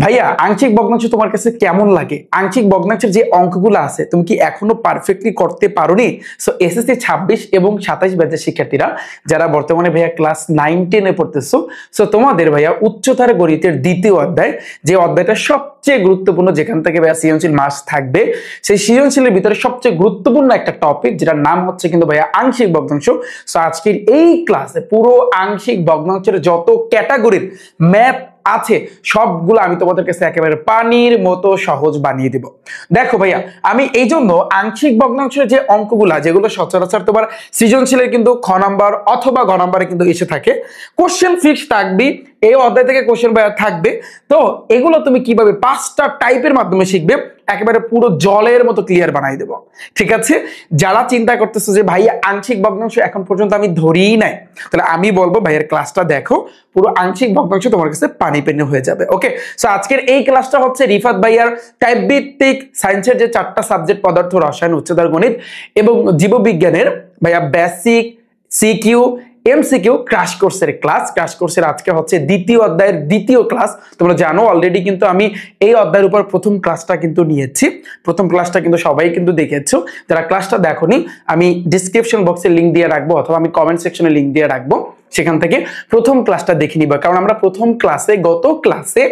ভাইয়া আংশিক ভগ্নাংশ তোমার কাছে কেমন লাগে? আংশিক ভগ্নাংশের যে অঙ্কগুলো আছে তুমি কি এখনো পারফেক্টলি করতে পারোনি? সো এসএসসি 26 এবং 27 ব্যাচের শিক্ষার্থীরা যারা বর্তমানে ভাইয়া ক্লাস 9 10 এ পড়তেছো, সো তোমাদের ভাইয়া উচ্চতর গণিতের দ্বিতীয় অধ্যায়, যে অধ্যায়টা সবচেয়ে গুরুত্বপূর্ণ, যেখান থেকে ভাইয়া সৃজনশীল মাস থাকবে, সেই সৃজনশীলের ভিতরে সবচেয়ে গুরুত্বপূর্ণ একটা টপিক যেটার নাম হচ্ছে কিন্তু ভাইয়া আংশিক ভগ্নাংশ। সো আজকের এই ক্লাসে পুরো আংশিক ভগ্নাংশের যত ক্যাটাগরির ম্যাথ আছে সবগুলো আমি তোমাদের কাছে একেবারে পানির মতো সহজ বানিয়ে দিব। দেখো ভাইয়া, আমি এই জন্য আংশিক ভগ্নাংশের যে অঙ্কগুলা যেগুলো সচরাচর তোমার সৃজনশীলের কিন্তু খ নাম্বার অথবা গ নাম্বারে কিন্তু এসে থাকে, কোশ্চেন ফিক্স থাকবে, এই অধ্যায় থেকে কোশ্চেন ভাইয়া থাকবে। তো এগুলো তুমি কিভাবে 5টা টাইপের মাধ্যমে শিখবে একেবারে পুরো জলের মতো ক্লিয়ার বানাই দেব। ঠিক আছে, যারা চিন্তা করতেছো যে ভাই আংশিক ভগ্নাংশ এখন পর্যন্ত আমি ধরিই নাই, তাহলে আমি বলবো ভাইয়ের ক্লাসটা দেখো, পুরো আংশিক ভগ্নাংশ তোমার কাছে পানি পেনে হয়ে যাবে। ওকে, সো আজকের এই ক্লাসটা হচ্ছে রিফাত ভাইয়ার টাইপ ভিত্তিক সায়েন্সের যে 4টা সাবজেক্ট পদার্থ, রসায়ন, উচ্চতর গণিত এবং জীববিজ্ঞানের ভাইয়া বেসিক, সিকিউ, এমসিকিউ ক্র্যাশ কোর্সের ক্লাস। ক্র্যাশ কোর্সের আজকে হচ্ছে দ্বিতীয় অধ্যায়ের দ্বিতীয় ক্লাস। তোমরা জানো অলরেডি কিন্তু আমি এই অধ্যায়ের উপর প্রথম ক্লাসটা কিন্তু নিয়েছি, প্রথম ক্লাসটা কিন্তু সবাই কিন্তু দেখেছো। যারা ক্লাসটা দেখোনি আমি ডিসক্রিপশন বক্সে লিংক দিয়ে রাখবো অথবা আমি কমেন্ট সেকশনে লিংক দিয়ে রাখবো, সেখান থেকে প্রথম ক্লাসটা দেখে নিবা। কারণ আমরা প্রথম ক্লাসে, গত ক্লাসে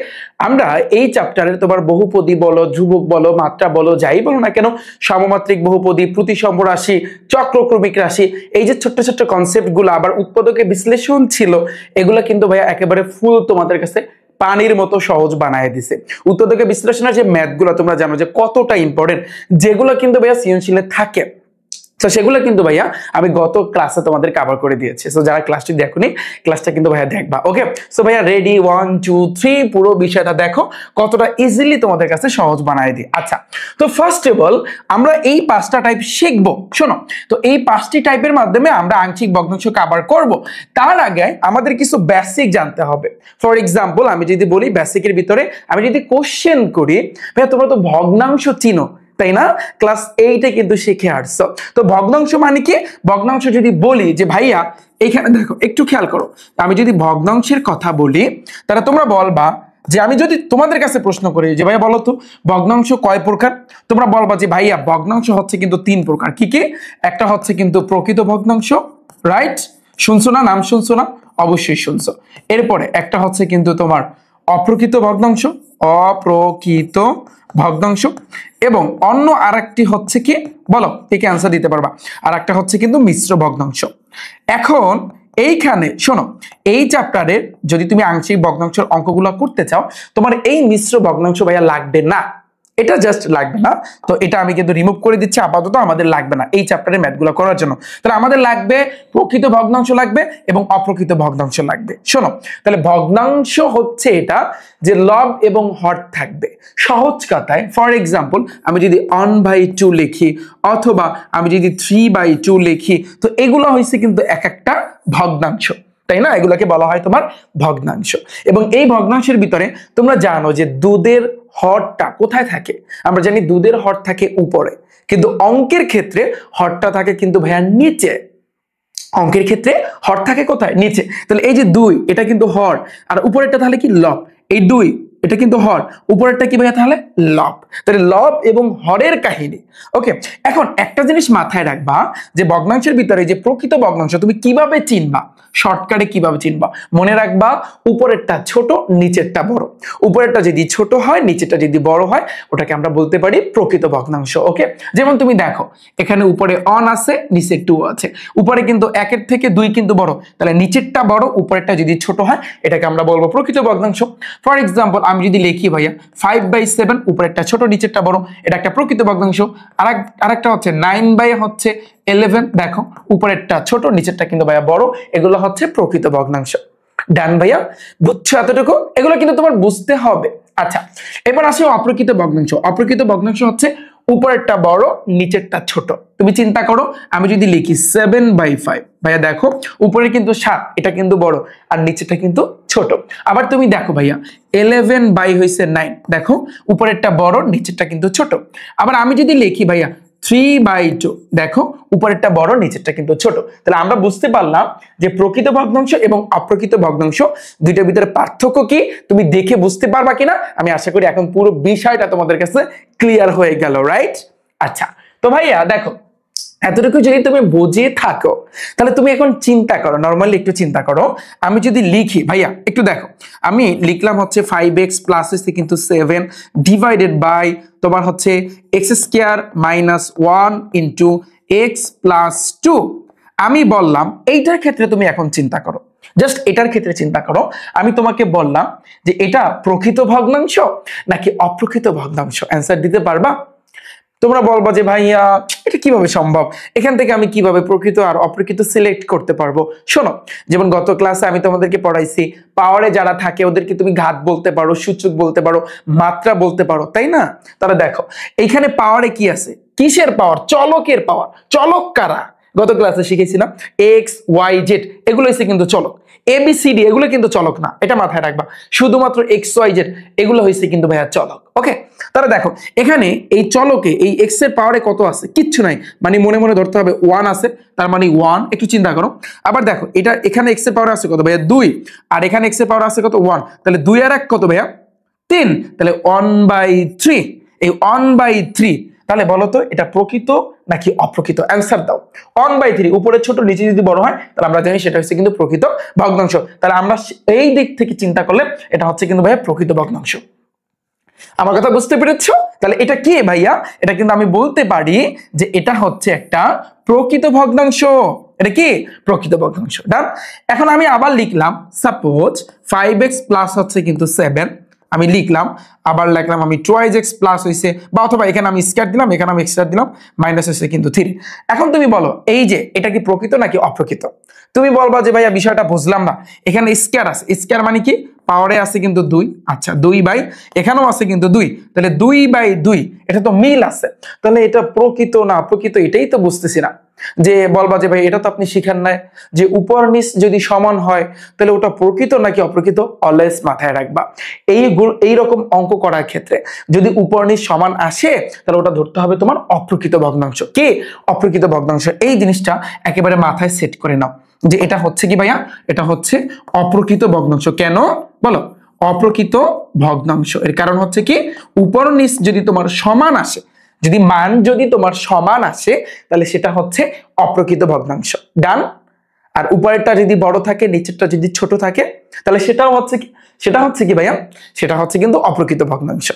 আমরা এই চ্যাপ্টারের তোমার বহুপদী বলো, ধ্রুবক বলো, মাত্রা বলো, যাই বলো না কেন, সমমাত্রিক বহুপদী, প্রতিসম রাশি, চক্রক্রমিক রাশি, এই যে ছোট্ট ছোট্ট কনসেপ্ট গুলো, আবার উৎপাদকের বিশ্লেষণ ছিল, এগুলো কিন্তু ভাইয়া একেবারে ফুল তোমাদের কাছে পানির মতো সহজ বানায় দিছে। উৎপাদকের বিশ্লেষণের যে ম্যাথ গুলো তোমরা জানো যে কতটা ইম্পর্টেন্ট, যেগুলো কিন্তু ভাইয়া সৃজনশীলে থাকে, তো সেগুলো কিন্তু ভাইয়া আমি গত ক্লাসে তোমাদের কভার করে দিয়েছি। সো যারা ক্লাসটি দেখোনি, ক্লাসটা কিন্তু ভাইয়া দেখবা। ওকে, সো ভাইয়া রেডি, 1 2 3 পুরো বিষয়টা দেখো কতটা ইজিলি তোমাদের কাছে সহজ বানায় দিই। আচ্ছা, তো ফার্স্ট অফ অল আমরা এই 5টা টাইপ শিখবো। শোনো, তো এই 5টি টাইপের মাধ্যমে আমরা আংশিক ভগ্নাংশ কভার করব। তার আগে আমাদের কিছু বেসিক জানতে হবে। ফর এক্সাম্পল আমি যদি বলি বেসিকের ভিতরে আমি যদি কোশ্চেন করি, ভাইয়া তোমরা তো ভগ্নাংশ চিনো, তাই না? ক্লাস 8 এ কিন্তু শিখে আসছো। তো ভগ্নাংশ মানে কি? ভগ্নাংশ যদি বলি যে ভাইয়া এখানে দেখো, একটু খেয়াল করো, আমি যদি ভগ্নাংশের কথা বলি তাহলে তোমরা বলবা যে, আমি যদি তোমাদের কাছে প্রশ্ন করি যে ভাইয়া বলো তো ভগ্নাংশ কয় প্রকার, তোমরা বলবা যে ভাইয়া ভগ্নাংশ হচ্ছে কিন্তু 3 প্রকার। কি কি? একটা হচ্ছে কিন্তু প্রকৃত ভগ্নাংশ, রাইট? শুনছো না? নাম শুনছো না? অবশ্যই শুনছো। এরপরে একটা হচ্ছে কিন্তু তোমার অপ্রকৃত ভগ্নাংশ, অপ্রকৃত ভগ্নাংশ, এবং অন্য আরেকটি হচ্ছে কি বলো, একে অ্যান্সার দিতে পারবা, আর একটা হচ্ছে কিন্তু মিশ্র ভগ্নাংশ। এখন এইখানে শোনো, এই চ্যাপ্টারে যদি তুমি আংশিক ভগ্নাংশের অঙ্কগুলো করতে চাও, তোমার এই মিশ্র ভগ্নাংশ ভাইয়া লাগবে না, এটা জাস্ট লাগবে না। তো এটা আমি কিন্তু রিমুভ করে দিচ্ছি, আপাতত আমাদের লাগবে না এই চ্যাপ্টারের ম্যাথগুলো করার জন্য। তাহলে আমাদের লাগবে প্রকৃত ভগ্নাংশ লাগবে এবং অপ্রকৃত ভগ্নাংশ লাগবে। শোনো, তাহলে ভগ্নাংশ হচ্ছে এটা যে লব এবং হর থাকবে। সহজ কথায় ফর এক্সাম্পল আমি যদি 1/2 লিখি অথবা আমি যদি 3/2 লিখি, তো এগুলো হয়েছে কিন্তু এক একটা ভগ্নাংশ, তাই না? এগুলোকে বলা হয় তোমার ভগ্নাংশ। এবং এই ভগ্নাংশের ভিতরে তোমরা জানো যে দুধের হরটা কোথায় থাকে? আমরা জানি দুধের হর থাকে উপরে, কিন্তু অঙ্কের ক্ষেত্রে হরটা থাকে কিন্তু ভাইয়া নিচে। অঙ্কের ক্ষেত্রে হর থাকে কোথায়? নিচে। তাহলে এই যে 2 এটা কিন্তু হর, আর উপরেরটা তাহলে কি লব। এই 2 এটা কিন্তু হর, উপরেরটা কি ভাইয়া তাহলে লব। তাহলে লব এবং হরের কাহিনী। ওকে, এখন একটা জিনিস মাথায় রাখবা যে ভগ্নাংশের ভিতরে যে প্রকৃত ভগ্নাংশ তুমি কিভাবে চিনবা, শর্টকাটে কিভাবে চিনবা, মনে রাখবা উপরেরটা ছোট নিচেরটা বড়। উপরেরটা যদি ছোট হয় নিচেরটা যদি বড় হয়, ওটাকে আমরা বলতে পারি প্রকৃত ভগ্নাংশ। ওকে, যেমন তুমি দেখো এখানে উপরে 1 আছে, নিচে 2 আছে, উপরে কিন্তু 1 থেকে 2 কিন্তু বড়, তাহলে নিচেরটা বড়, উপরেরটা যদি ছোট হয়, এটাকে আমরা বলবো প্রকৃত ভগ্নাংশ। ফর এক্সাম্পল আমি যদি লিখি ভাইয়া 5/7, উপরেরটা ছোট নিচেরটা বড়, এটা একটা প্রকৃত ভগ্নাংশ। আরেকটা হচ্ছে 9/11, দেখো উপরেরটা ছোট নিচেরটা কিন্তু ভাইয়া বড়, এগুলো হচ্ছে প্রকৃত ভগ্নাংশ। ডান ভাইয়া, বুঝছো এতটুকু? এগুলো কিন্তু তোমার বুঝতে হবে। আচ্ছা, এবার আসি অপ্রকৃত ভগ্নাংশ। অপ্রকৃত ভগ্নাংশ হচ্ছে উপরেরটা বড় নিচেরটা ছোট। তুমি চিন্তা করো আমি যদি লিখি 7/5, ভাইয়া দেখো উপরে কিন্তু 7, এটা কিন্তু বড়, আর নিচেরটা কিন্তু ছোট। আবার তুমি দেখো ভাইয়া 11/9, দেখো উপরেরটা বড় নিচেরটা কিন্তু ছোট। আবার আমি যদি লিখি ভাইয়া 3/2। দেখো উপরেরটা বড় নিচেরটা কিন্তু ছোট। তাহলে আমরা বুঝতে পারলাম যে প্রকৃত ভগ্নাংশ এবং অপ্রকৃত ভগ্নাংশ দুইটার ভিতরে পার্থক্য কি তুমি দেখে বুঝতে পারবা কিনা আমি আশা করি এখন পুরো বিষয়টা তোমাদের কাছে ক্লিয়ার হয়ে গেল, রাইট? আচ্ছা, তো ভাইয়া দেখো এতটুকু যদি তুমি বুঝে থাকো তাহলে তুমি এখন চিন্তা করো, নর্মালি একটু চিন্তা করো। আমি যদি লিখি ভাইয়া একটু দেখো, আমি লিখলাম হচ্ছে 5x প্লাস হচ্ছে কিন্তু 7 ডিভাইডেড বাই তোমার হচ্ছে x² minus 1 into x plus 2। আমি বললাম এইটার ক্ষেত্রে তুমি এখন চিন্তা করো, জাস্ট এটার ক্ষেত্রে চিন্তা করো। আমি তোমাকে বললাম যে এটা প্রকৃত ভগ্নাংশ নাকি অপ্রকৃত ভগ্নাংশ, অ্যান্সার দিতে পারবা? তোমরা বলবা যে ভাইয়া এটা কিভাবে সম্ভব, এখান থেকে আমি কিভাবে প্রকৃত আর অপ্রকৃত সিলেক্ট করতে পারবো? শোনো, যেমন গত ক্লাসে আমি তোমাদেরকে পড়াইছি পাওয়ারে যারা থাকে ওদেরকে তুমি ঘাত বলতে পারো, সূচক বলতে পারো, মাত্রা বলতে পারো, তাই না? তাহলে দেখো এইখানে পাওয়ারে কি আছে, কিসের পাওয়ার? চলকের পাওয়ার। চলক কারা? গত ক্লাসে শিখেছিলাম এক্স ওয়াই জেড, এগুলো হচ্ছে কিন্তু চলক। এবিসিডি এগুলো কিন্তু চলক না, এটা মাথায় রাখবা। শুধুমাত্র এক্স ওয়াই জেড এগুলো হয়েছে কিন্তু ভাইয়া চলক। ওকে, তাহলে দেখো এখানে এই চলকে এই এক্স এর পাওয়ারে কত আছে? কিচ্ছু নাই, মানে মনে মনে ধরতে হবে 1 আছে, তার মানে 1। একটু চিন্তা করো। আবার দেখো এটা এখানে এক্স এর পাওয়ারে আছে কত ভাইয়া? 2, আর এখানে এক্স এর পাওয়ারে আছে কত? 1। তাহলে 2 আর 1 কত ভাইয়া? 3। তাহলে 1/3। এই 1/3 তাহলে বলো তো এটা প্রকৃত নাকি অপ্রকৃত? অ্যান্সার দাও। 1/3 উপরে ছোট নিচে যদি বড় হয় তাহলে আমরা জানি সেটা হচ্ছে কিন্তু প্রকৃত ভগ্নাংশ। তাহলে আমরা এই দিক থেকে চিন্তা করলে এটা হচ্ছে কিন্তু ভাইয়া প্রকৃত ভগ্নাংশ। আমার কথা বুঝতে পেরেছো? তাহলে এটা কি ভাইয়া? এটা কিন্তু আমি বলতে পারি যে এটা হচ্ছে একটা প্রকৃত ভগ্নাংশ। এটা কি? প্রকৃত ভগ্নাংশ। ডান। এখন আমি আবার লিখলাম সাপোজ 5x প্লাস হচ্ছে কিন্তু 7, আমি লিখলাম, আবার লিখলাম আমি 2x প্লাস হইছে, বা অথবা এখানে আমি স্কয়ার দিলাম, এখানে আমি স্কয়ার দিলাম, মাইনাস হইছে কিন্তু 3। এখন তুমি বলো এই যে এটা কি প্রকৃত নাকি অপ্রকৃত? তুমি বলবা যে ভাইয়া বিষয়টা বুঝলাম না, এখানে স্কয়ার আছে, স্কয়ার মানে কি? পাওয়ারে আছে কিন্তু 2, আচ্ছা 2 বাই এখানেও আছে কিন্তু 2, তাহলে 2/2 এটা তো মিল আছে। তাহলে এটা প্রকৃত না প্রকৃত এটাই তো বুঝতেছি না। যে বলবা যে ভাই এটা তো আপনি শিখেন নাই যে উপর নিচ যদি সমান হয় তাহলে ওটা প্রকৃত নাকি অপ্রকৃত? অলওয়েজ মাথায় রাখবা এই রকম অঙ্ক করার ক্ষেত্রে যদি উপর নিচ সমান আসে তাহলে ওটা ধরতে হবে তোমার অপ্রকৃত ভগ্নাংশ। কি? অপ্রকৃত ভগ্নাংশ। এই জিনিসটা একেবারে মাথায় সেট করে নাও যে এটা হচ্ছে কি ভাইয়া? এটা হচ্ছে অপ্রকৃত ভগ্নাংশ। কেন বলো? অপ্রকৃত ভগ্নাংশ এর কারণ হচ্ছে কি উপর নিচ যদি তোমার সমান আসে, যদি মান যদি তোমার সমান আসে তাহলে সেটা হচ্ছে অপ্রকৃত ভগ্নাংশ। ডান। আর উপরেরটা যদি বড় থাকে নিচেরটা যদি ছোট থাকে তাহলে সেটাও হচ্ছে কি, সেটা হচ্ছে কি ভাইয়া? সেটা হচ্ছে কিন্তু অপ্রকৃত ভগ্নাংশ।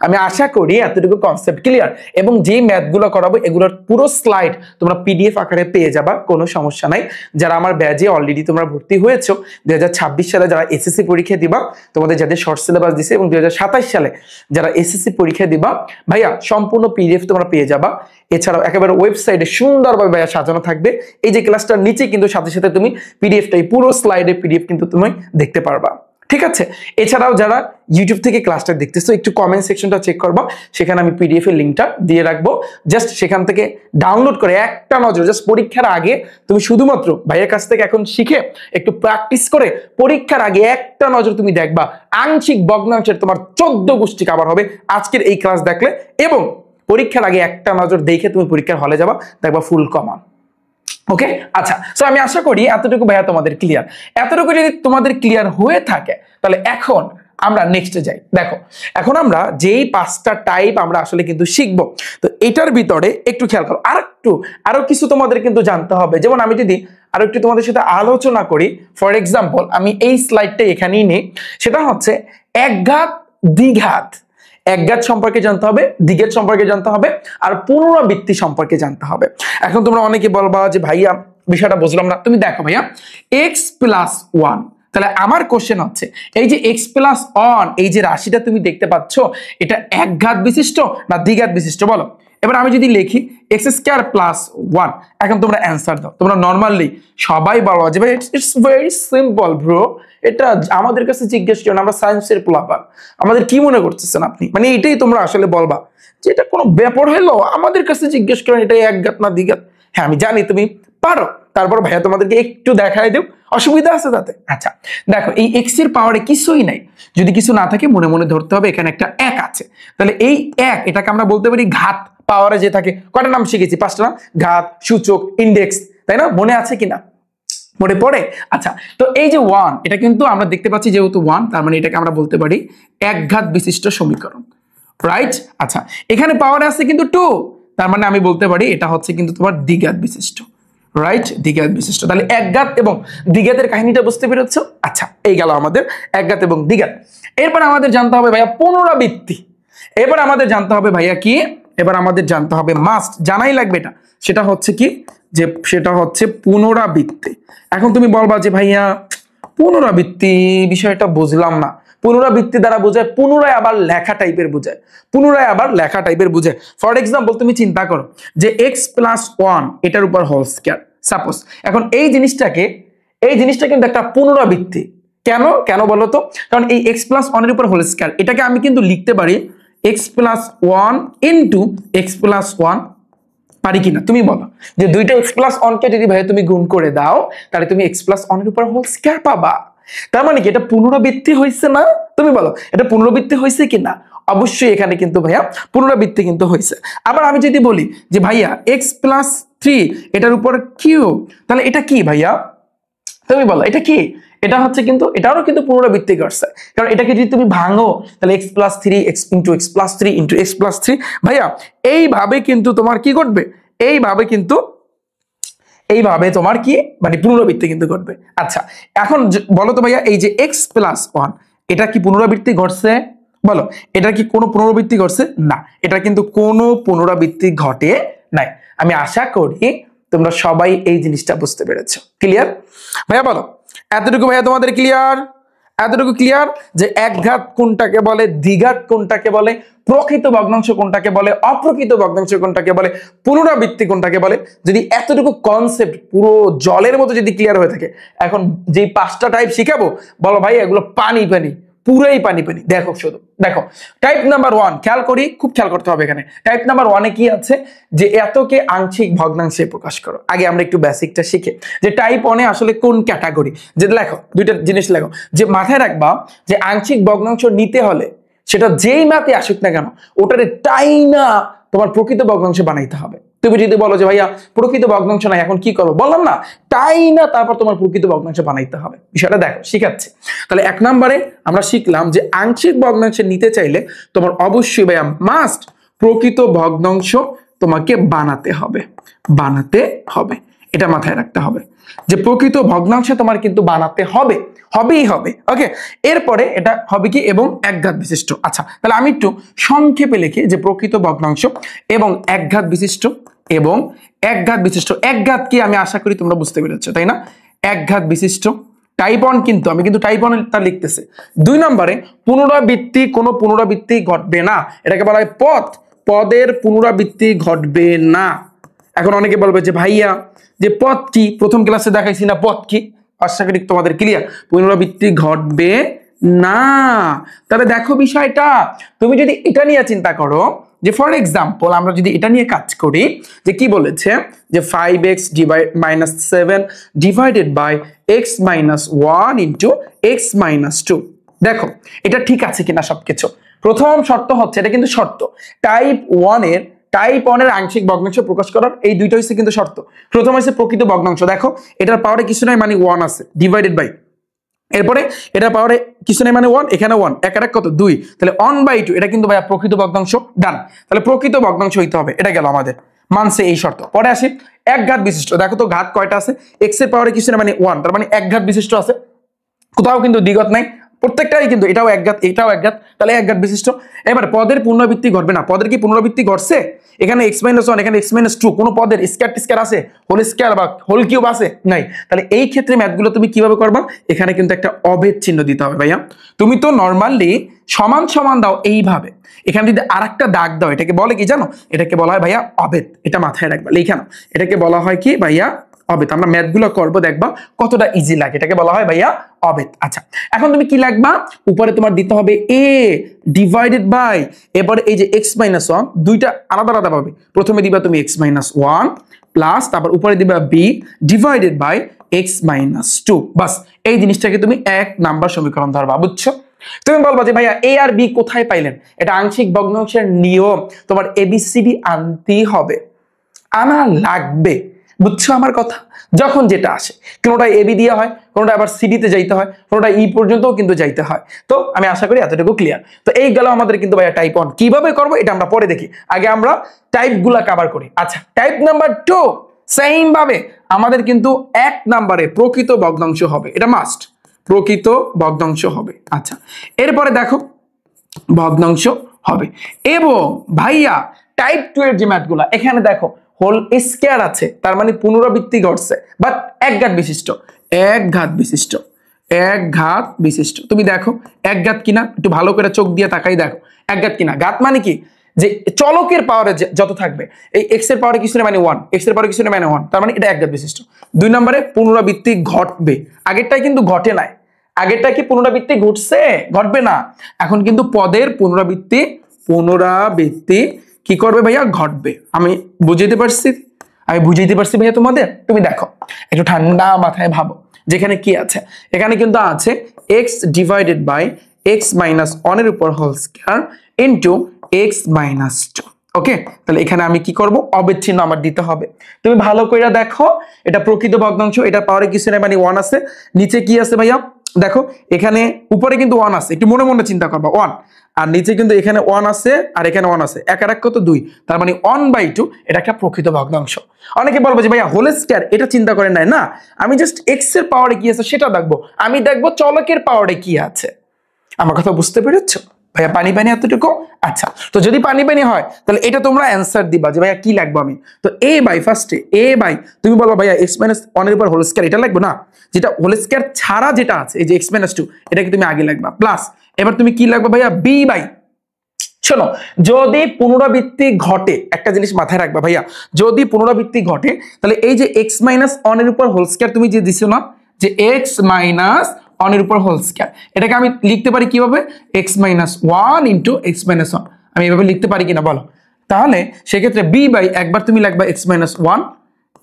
আমি আশা করি এতটুকু কনসেপ্ট ক্লিয়ার, এবং যেই ম্যাথগুলো করাবো এগুলোর পুরো স্লাইড তোমরা পিডিএফ আকারে পেয়ে যাবা, কোনো সমস্যা নাই। যারা আমার ব্যাচে অলরেডি তোমরা ভর্তি হয়েছো 2026 সালে যারা এসএসসি পরীক্ষা দিবা, তোমাদের যাদের শর্ট সিলেবাস দিছে, এবং 2027 সালে যারা এসএসসি পরীক্ষা দিবা ভাইয়া সম্পূর্ণ পিডিএফ তোমরা পেয়ে যাবা। এছাড়াও একেবারে ওয়েবসাইটে সুন্দরভাবে ভাইয়া সাজানো থাকবে। এই যে ক্লাসটার নিচে কিন্তু সাথে সাথে তুমি পিডিএফটাই পুরো স্লাইডে পিডিএফ কিন্তু তুমি দেখতে পারবা, ঠিক আছে? এছাড়াও যারা ইউটিউব থেকে ক্লাসটা দেখতেছো একটু কমেন্ট সেকশনটা চেক করবা, সেখানে আমি পিডিএফ এর লিংকটা দিয়ে রাখবো। জাস্ট সেখান থেকে ডাউনলোড করে একটা নজর জাস্ট পরীক্ষার আগে তুমি শুধুমাত্র ভাইয়ের কাছ থেকে এখন শিখে একটু প্র্যাকটিস করে পরীক্ষার আগে একটা নজর তুমি দেখবা আংশিক ভগ্নাংশের তোমার 14 গোষ্ঠী কভার হবে আজকের এই ক্লাস দেখলে, এবং পরীক্ষার আগে একটা নজর দেখে তুমি পরীক্ষার হলে যাবা, দেখবা ফুল কমন। ওকে, আচ্ছা, সো আমি আশা করি এতটুকু ভাইয়া তোমাদের ক্লিয়ার। এতটুকু যদি তোমাদের ক্লিয়ার হয়ে থাকে তাহলে এখন আমরা নেক্সটে যাই। দেখো এখন আমরা যেই 5টা টাইপ আমরা আসলে কিন্তু শিখবো, তো এটার ভিতরে একটু খেয়াল করো, আরো কিছু তোমাদের কিন্তু জানতে হবে। যেমন আমি যদি আরো একটু তোমাদের সাথে আলোচনা করি, ফর এক্সাম্পল আমি এই স্লাইডটা এখানেই নেই, সেটা হচ্ছে একঘাত দ্বিঘাত। একঘাত সম্পর্কে জানতে হবে, দ্বিঘাত সম্পর্কে জানতে হবে, আর পুনরাবৃত্তি সম্পর্কে জানতে হবে। এখন তোমরা অনেকে বলবা যে ভাইয়া বিষয়টা বুঝলাম না। তুমি দেখো ভাইয়া x+1, তাহলে আমার কোশ্চেন হচ্ছে এই যে x+1 এই যে রাশিটা তুমি দেখতে পাচ্ছ এটা একঘাত বিশিষ্ট না দ্বিঘাত বিশিষ্ট বলো? এবার আমি যদি লিখি x²+1, এখন তোমরা অ্যান্সার দাও। তোমরা নর্মালি সবাই বলো যে ভাই ইটস ভেরি সিম্পল ব্রো, এটা আমাদের কাছে জিজ্ঞেস করেন, আমরা সায়েন্সের পোলাপান, আমাদের কি মনে করতেছেন আপনি? মানে এটাই তোমরা আসলে বলবা যে এটা কোনো ব্যাপার হলো, আমাদের কাছে জিজ্ঞেস করেন এটা একঘাত না দ্বিঘাত। হ্যাঁ আমি জানি তুমি পারো, তারপর ভাইয়া তোমাদেরকে একটু দেখাই দেব, অসুবিধা আছে তাতে? আচ্ছা দেখো, এই এক্স এর পাওয়ারে কিছুই নাই, যদি কিছু না থাকে মনে মনে ধরতে হবে এখানে একটা এক আছে। তাহলে এই এক, এটাকে আমরা বলতে পারি ঘাত। পাওয়ারে যে থাকে, কয়টা নাম শিখেছি? 5টা না? ঘাত, সূচক, ইন্ডেক্স, তাই না? মনে আছে কিনা? মনে পড়ে? আচ্ছা, তো এই যে 1, এটা কিন্তু আমরা দেখতে পাচ্ছি যেহেতু 1, তার মানে এটাকে আমরা বলতে পারি একঘাত বিশিষ্ট সমীকরণ, রাইট? আচ্ছা, এখানে পাওয়ারে আছে কিন্তু 2, তার মানে আমি বলতে পারি এটা হচ্ছে কিন্তু তোমার দ্বিঘাত বিশিষ্ট, রাইট? দ্বিঘাত বিশিষ্ট। তাহলে একঘাত এবং দ্বিঘাতের কাহিনীটা বুঝতে পেরেছো? আচ্ছা, এই গেল আমাদের একঘাত এবং দ্বিঘাত। এরপর আমাদের জানতে হবে ভাইয়া পুনরাবৃত্তি। এবার আমাদের জানতে হবে ভাইয়া কি? এবার আমাদের জানতে হবে, মাস্ট জানাই লাগবে এটা, সেটা হচ্ছে কি? যে সেটা হচ্ছে পুনরাবৃত্তি। এখন তুমি বলবা যে ভাইয়া পুনরাবৃত্তি বিষয়টা বুঝলাম না। পুনরাবৃত্তি দ্বারা বোঝায় পুনরায় আবার লেখা টাইপের বোঝায়, পুনরায় আবার লেখা টাইপের বোঝায়। ফর এক্সাম্পল তুমি চিন্তা করো যে x+1 এটার উপর হোল স্কয়ার, সাপোজ। এখন এই জিনিসটা কিন্তু একটা পুনরাবৃত্তি। কেন বলো তো? কারণ এই x+1 এর উপর হোল স্কয়ার, এটাকে আমি কিন্তু লিখতে পারি x+1 ইন্টু x+1, পারি কিনা তুমি বলো? যে দুইটা x+1 কে যদি ভাই তুমি গুণ করে দাও, তাহলে তুমি x+1 এর উপর হোল স্কয়ার পাবা। তার মানে কি এটা পুনরাবৃত্তি হয়েছে না? তুমি বলো এটা পুনরাবৃত্তি হয়েছে কিনা? অবশ্যই এখানে কিন্তু ভাইয়া পুনরাবৃত্তি কিন্তু হয়েছে। আবার আমি যদি বলি যে ভাইয়া x+3 এটার উপর কিউব, তাহলে এটা কি ভাইয়া? তুমি বলো এটা কি? এটা হচ্ছে কিন্তু এটারও কিন্তু পুনরাবৃত্তি করছে, কারণ এটাকে যদি তুমি ভাঙো তাহলে x+3 x into x+3 into x+3 ভাইয়া এইভাবে কিন্তু তোমার কি ঘটবে? এইভাবে তোমার কি মানে পুনরাবৃত্তি কিন্তু ঘটবে। আচ্ছা, এখন বলো তো ভাইয়া এই যে x+1 এটা কি পুনরাবৃত্তি ঘটছে? বলো, এটা কি কোনো পুনরাবৃত্তি ঘটছে? না, এটা কিন্তু কোনো পুনরাবৃত্তি ঘটে নাই। আমি আশা করি তোমরা সবাই এই জিনিসটা বুঝতে পেরেছো। ক্লিয়ার ভাইয়া? বলো এতটুকু ভাইয়া তোমাদের ক্লিয়ার? এতটুকু ক্লিয়ার যে একঘাত কোনটাকে বলে, দ্বিঘাত কোনটাকে বলে, প্রকৃত ভগ্নাংশ কোনটাকে বলে, অপ্রকৃত ভগ্নাংশ কোনটাকে বলে, পুনরাবৃত্তি কোনটাকে বলে? যদি এতটুকু কনসেপ্ট পুরো জলের মতো যদি ক্লিয়ার হয়ে থাকে, এখন যে 5টা টাইপ শিখাবো, বলো ভাই এগুলো পানি পানি, পুরাই পানি পানি। দেখো শুধু দেখো, টাইপ নাম্বার 1 খেয়াল করি, খুব খেয়াল করতে হবে এখানে। টাইপ নাম্বার 1 এ কি আছে? যে এতকে আংশিক ভগ্নাংশে প্রকাশ করো। আগে আমরা একটু বেসিকটা শিখি যে টাইপ 1 এ আসলে কোন ক্যাটাগরি। যে লেখো দুইটা জিনিস লেখো, যে মাথায় রাখবা যে আংশিক ভগ্নাংশ নিতে হলে সেটা যেই মাপে আসুক না কেন, ওটারে টাইনা তোমার প্রকৃত ভগ্নাংশ বানাইতে হবে। তুমি যদি বলো যে ভাইয়া প্রকৃত ভগ্নাংশ নাই, এখন কি করবো? বললাম না, টাইনা তারপর তোমার প্রকৃত ভগ্নাংশ বানাইতে হবে। বিষয়টা দেখো, শিখাচ্ছি। তাহলে 1 নম্বরে আমরা শিখলাম যে আংশিক ভগ্নাংশ নিতে চাইলে তোমার অবশ্যই ভাইয়া মাস্ট প্রকৃত ভগ্নাংশ তোমাকে বানাতে হবে। এটা মাথায় রাখতে হবে যে প্রকৃত ভগ্নাংশ তোমার কিন্তু বানাতে হবেই হবে। ওকে, এরপরে এটা হবে কি? এবং একঘাত বিশিষ্ট। আচ্ছা, তাহলে আমি একটু সংক্ষেপে লিখি যে প্রকৃত ভগ্নাংশ এবং একঘাত বিশিষ্ট এবং একঘাত বিশিষ্ট। একঘাত কি আমি আশা করি তোমরা বুঝতে পেরেছো, তাই না? একঘাত বিশিষ্ট টাইপ 1, কিন্তু আমি কিন্তু টাইপ 1 তা লিখতেছি। 2 নম্বরে পুনরাবৃত্তি, কোনো পুনরাবৃত্তি ঘটবে না, এটাকে বলা হয় পদের পুনরাবৃত্তি ঘটবে না। এখন অনেকে বলবে যে ভাইয়া যে পদ কি? প্রথম ক্লাসে দেখাইছি না পদ কি? আশা করি তোমাদের ক্লিয়ার। পুনরাবৃত্তি ঘটবে না। তাহলে দেখো বিষয়টা, তুমি যদি এটা নিয়ে চিন্তা করো যে ফর এক্সাম্পল আমরা যদি এটা নিয়ে কাজ করি, যে কি বলেছে যে 5x - 7 divided by x - 1 into x - 2। দেখো এটা ঠিক আছে কিনা সবকিছু। প্রথম শর্ত হচ্ছে, এটা কিন্তু শর্ত, টাইপ 1 এর আংশিক ভগ্নাংশ প্রকাশ করার এই দুইটা হচ্ছে কিন্তু শর্ত। প্রথম হচ্ছে প্রকৃত ভগ্নাংশ। দেখো এটার পাওয়ারে কিছু নাই মানে 1 আছে, ডিভাইডেড বাই, এরপরে এটা পাওয়ারে কিছু নাই মানে 1, এখানে 1, এক আর এক কত 2, তাহলে 1/2 এটা কিন্তু ভাইয়া প্রকৃত ভগ্নাংশ। ডান, তাহলে প্রকৃত ভগ্নাংশ হইতে হবে, এটা গেল আমাদের, মানছে এই শর্ত। পরে আসি একঘাত বিশিষ্ট। দেখো তো ঘাত কয়টা আছে? x এর পাওয়ারে কিছু নাই মানে 1, তার মানে একঘাত বিশিষ্ট আছে, কোথাও কিন্তু দ্বিঘাত নাই, প্রত্যেকটাই কিন্তু, এটাও একঘাত এটাও একঘাত, তাহলে একঘাত বিশিষ্ট। এবার পদের পুনরাবৃত্তি ঘটবে না। পদের কি পুনরাবৃত্তি ঘটছে? এখানে x - 1 এখানে x - 2, কোনো পদের স্কয়ার আছে? হোল স্কয়ার বা হোল কিউব আছে? নাই। তাহলে এই ক্ষেত্রে ম্যাথগুলো তুমি কিভাবে করবা? এখানে কিন্তু একটা অভেদ চিহ্ন দিতে হবে ভাইয়া। তুমি তো নরমালি সমান দাও এইভাবে, এখানে যদি আরেকটা দাগ দাও এটাকে বলে কি জানো? এটাকে বলা হয় ভাইয়া অভেদ। এটা মাথায় রাখবা, লিখে নাও। এটাকে বলা হয় কি ভাইয়া? অভেদ। আমরা ম্যাথগুলো করবো, দেখবা কতটা ইজি লাগে। এটাকে বলা হয় ভাইয়া অভেদ। আচ্ছা, এখন তুমি কি লিখবা? উপরে তোমার দিতে হবে a ডিভাইডেড বাই, এরপরে এই যে x - 1, দুইটা আলাদা পাবে। প্রথমে দিবা তুমি x - 1 প্লাস তারপর উপরে দিবা B divided by x minus two. বাস এই জিনিসটাকে তুমি 1 নাম্বার সমীকরণ ধরবা, বুঝছো? তুমি বলবা যে ভাইয়া এ আর বি কোথায় পাইলেন? এটা আংশিক ভগ্নাংশের নিয়ম, তোমার এবিসিডি আনতেই হবে, আনা লাগবে, বুঝছো আমার কথা? যখন যেটা আসে, কোনোটা এবি দিয়ে হয়, কোনোটা আবার সিডিতে যাইতে হয়, কোনোটা ই পর্যন্তও কিন্তু যাইতে হয়। তো আমি আশা করি এতটুকু ক্লিয়ার। তো এই গেল আমাদের কিন্তু ভাইয়া টাইপ 1। কিভাবে করবো এটা আমরা পরে দেখি, আগে আমরা টাইপ গুলা কভার করি। আচ্ছা, টাইপ নাম্বার 2 সেম ভাবে আমাদের কিন্তু 1 নাম্বারে প্রকৃত ভগ্নাংশ হবে, এটা মাস্ট, প্রকৃত ভগ্নাংশ হবে। আচ্ছা, এরপরে দেখো ভগ্নাংশ হবে। এবং ভাইয়া টাইপ 2 এর যে ম্যাথগুলা, এখানে দেখো হোল স্কয়ার আছে, তার মানে পুনরাবৃত্তি ঘটছে, বাট এক ঘাত বিশিষ্ট, এক ঘাত বিশিষ্ট, এক ঘাত বিশিষ্ট। তুমি দেখো এক ঘাত কিনা, একটু ভালো করে চোখ দিয়ে তাকাই দেখো এক ঘাত কিনা। ঘাত মানে কি? যে চলকের পাওয়ারে যত থাকবে, এই এক্স এর পাওয়ারে কিছু না মানে 1, এক্স এর পাওয়ারে কিছু না মানে 1, তার মানে এটা এক ঘাত বিশিষ্ট। 2 নম্বরে পুনরাবৃত্তি ঘটবে, আগেরটাই কিন্তু ঘটে নাই। আগেরটা কি পুনরাবৃত্তি ঘটছে? ঘটবে না। এখন কিন্তু পদের পুনরাবৃত্তি কি করবে ভাইয়া? ঘটবে। আমি বুঝাইতে পারছি? আমি বুঝাইতে পারছি ভাইয়া তোমাদের? তুমি দেখো একটু ঠান্ডা মাথায় ভাবো, যেখানে কি আছে, এখানে কিন্তু আছে x divided by x minus 1 এর উপর whole square into x minus 2। Okay, তাহলে এখানে আমি কি করব? অবিচ্ছিন্ন আমার দিতে হবে। তুমি ভালো করে দেখো, এটা প্রকৃত ভগ্নাংশ, এটা পাওয়ারে কিছু নেই মানে 1 আছে, নিচে কি আছে ভাইয়া? দেখো এখানে উপরে কিন্তু 1 আছে, একটু মনে মনে চিন্তা করবা 1, আর নিচে কিন্তু এখানে 1 আছে আর এখানে 1 আছে, এক আর এক কত 2, তার মানে 1/2 এটা একটা প্রকৃত ভগ্নাংশ। অনেকে বলবো যে ভাইয়া হোল স্কয়ার, এটা চিন্তা করেন নাই না, আমি জাস্ট এক্স এর পাওয়ারে কি আছে সেটা দেখবো, আমি দেখবো চলকের পাওয়ারে কি আছে। আমার কথা বুঝতে পেরেছো ভাইয়া? পানি পানি এতটুকু? আচ্ছা, তো যদি পানি পানি হয় তাহলে এটা তোমরা অ্যান্সার দিবা যে ভাইয়া কি লাগবে। আমি তো এ বাই ফার্স্টে এ বাই, তুমি বলো ভাইয়া এক্স মাইনাস 1 এর উপর হোল স্কয়ার, এটা লাগবে না, যেটা হোল স্কয়ার ছাড়া যেটা আছে এই যে এক্স মাইনাস 2, এটাকে তুমি আগে লাগবা, প্লাস এবার তুমি কি লাগবে ভাইয়া? বি বাই, শোনো যদি পুনরাবৃত্তি ঘটে, একটা জিনিস মাথায় রাখবা ভাইয়া, যদি পুনরাবৃত্তি ঘটে তাহলে এই যে এক্স মাইনাস 1 এর উপর হোল স্কয়ার তুমি যে দিছো না, যে এক্স মাইনাস 1 এর উপর হোল স্কয়ার, এটাকে আমি লিখতে পারি কিভাবে? X minus 1 into x minus 1, আমি এভাবে লিখতে পারি কিনা বলো? তাহলে সেক্ষেত্রে বি বাই একবার তুমি লিখবা এক্স মাইনাস 1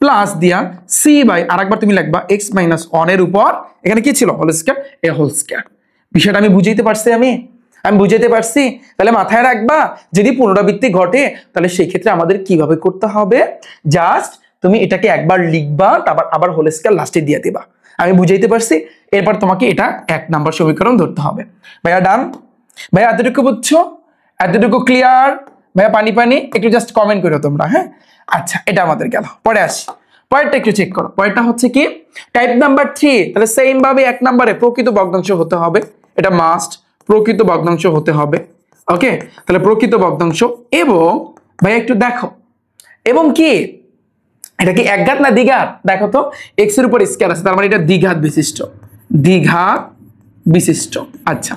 প্লাস দিয়া সি বাই আরেকবার তুমি লিখবা এক্স মাইনাস 1 এর উপর, এখানে কি ছিল? হোল স্কয়ার, এ হোল স্কয়ার। বিষয়টা আমি বুঝাইতে পারছি? আমি বুঝাইতে পারছি? তাহলে মাথায় রাখবা, যদি পুনরাবৃত্তি ঘটে তাহলে সেই ক্ষেত্রে আমাদের কিভাবে করতে হবে, জাস্ট তুমি এটাকে একবার লিখবা, তারপর আবার হোল স্কয়ার লাস্টে দিয়ে দিবা। আমি বুঝাইতে পারছি? এরপর তোমাকে এটা 1 নাম্বার সমীকরণ ধরতে হবে। ভাইয়া ডান? ভাইয়া এতটুকু বুঝছো? এতটুকু ক্লিয়ার? ভাইয়া পানি পানি একটু জাস্ট কমেন্ট করো তোমরা, হ্যাঁ? আচ্ছা, এটা আমাদের গেল। পরে আসি, পরেরটা একটু চেক করো। পরেরটা হচ্ছে কি? Type number 3। তাহলে সেম ভাবে 1 নম্বরে প্রকৃত ভগ্নাংশ হতে হবে, এটা মাস্ট, প্রকৃত ভগ্নাংশ হতে হবে। ওকে, তাহলে প্রকৃত ভগ্নাংশ। এবং ভাই একটু দেখো, এবং কি এটা কি একঘাত না দ্বিঘাত? দেখো তো এক্স এর উপর স্কয়ার আছে, তার মানে এটা দ্বিঘাত বিশিষ্ট, দ্বিঘাত বিশিষ্ট। আচ্ছা,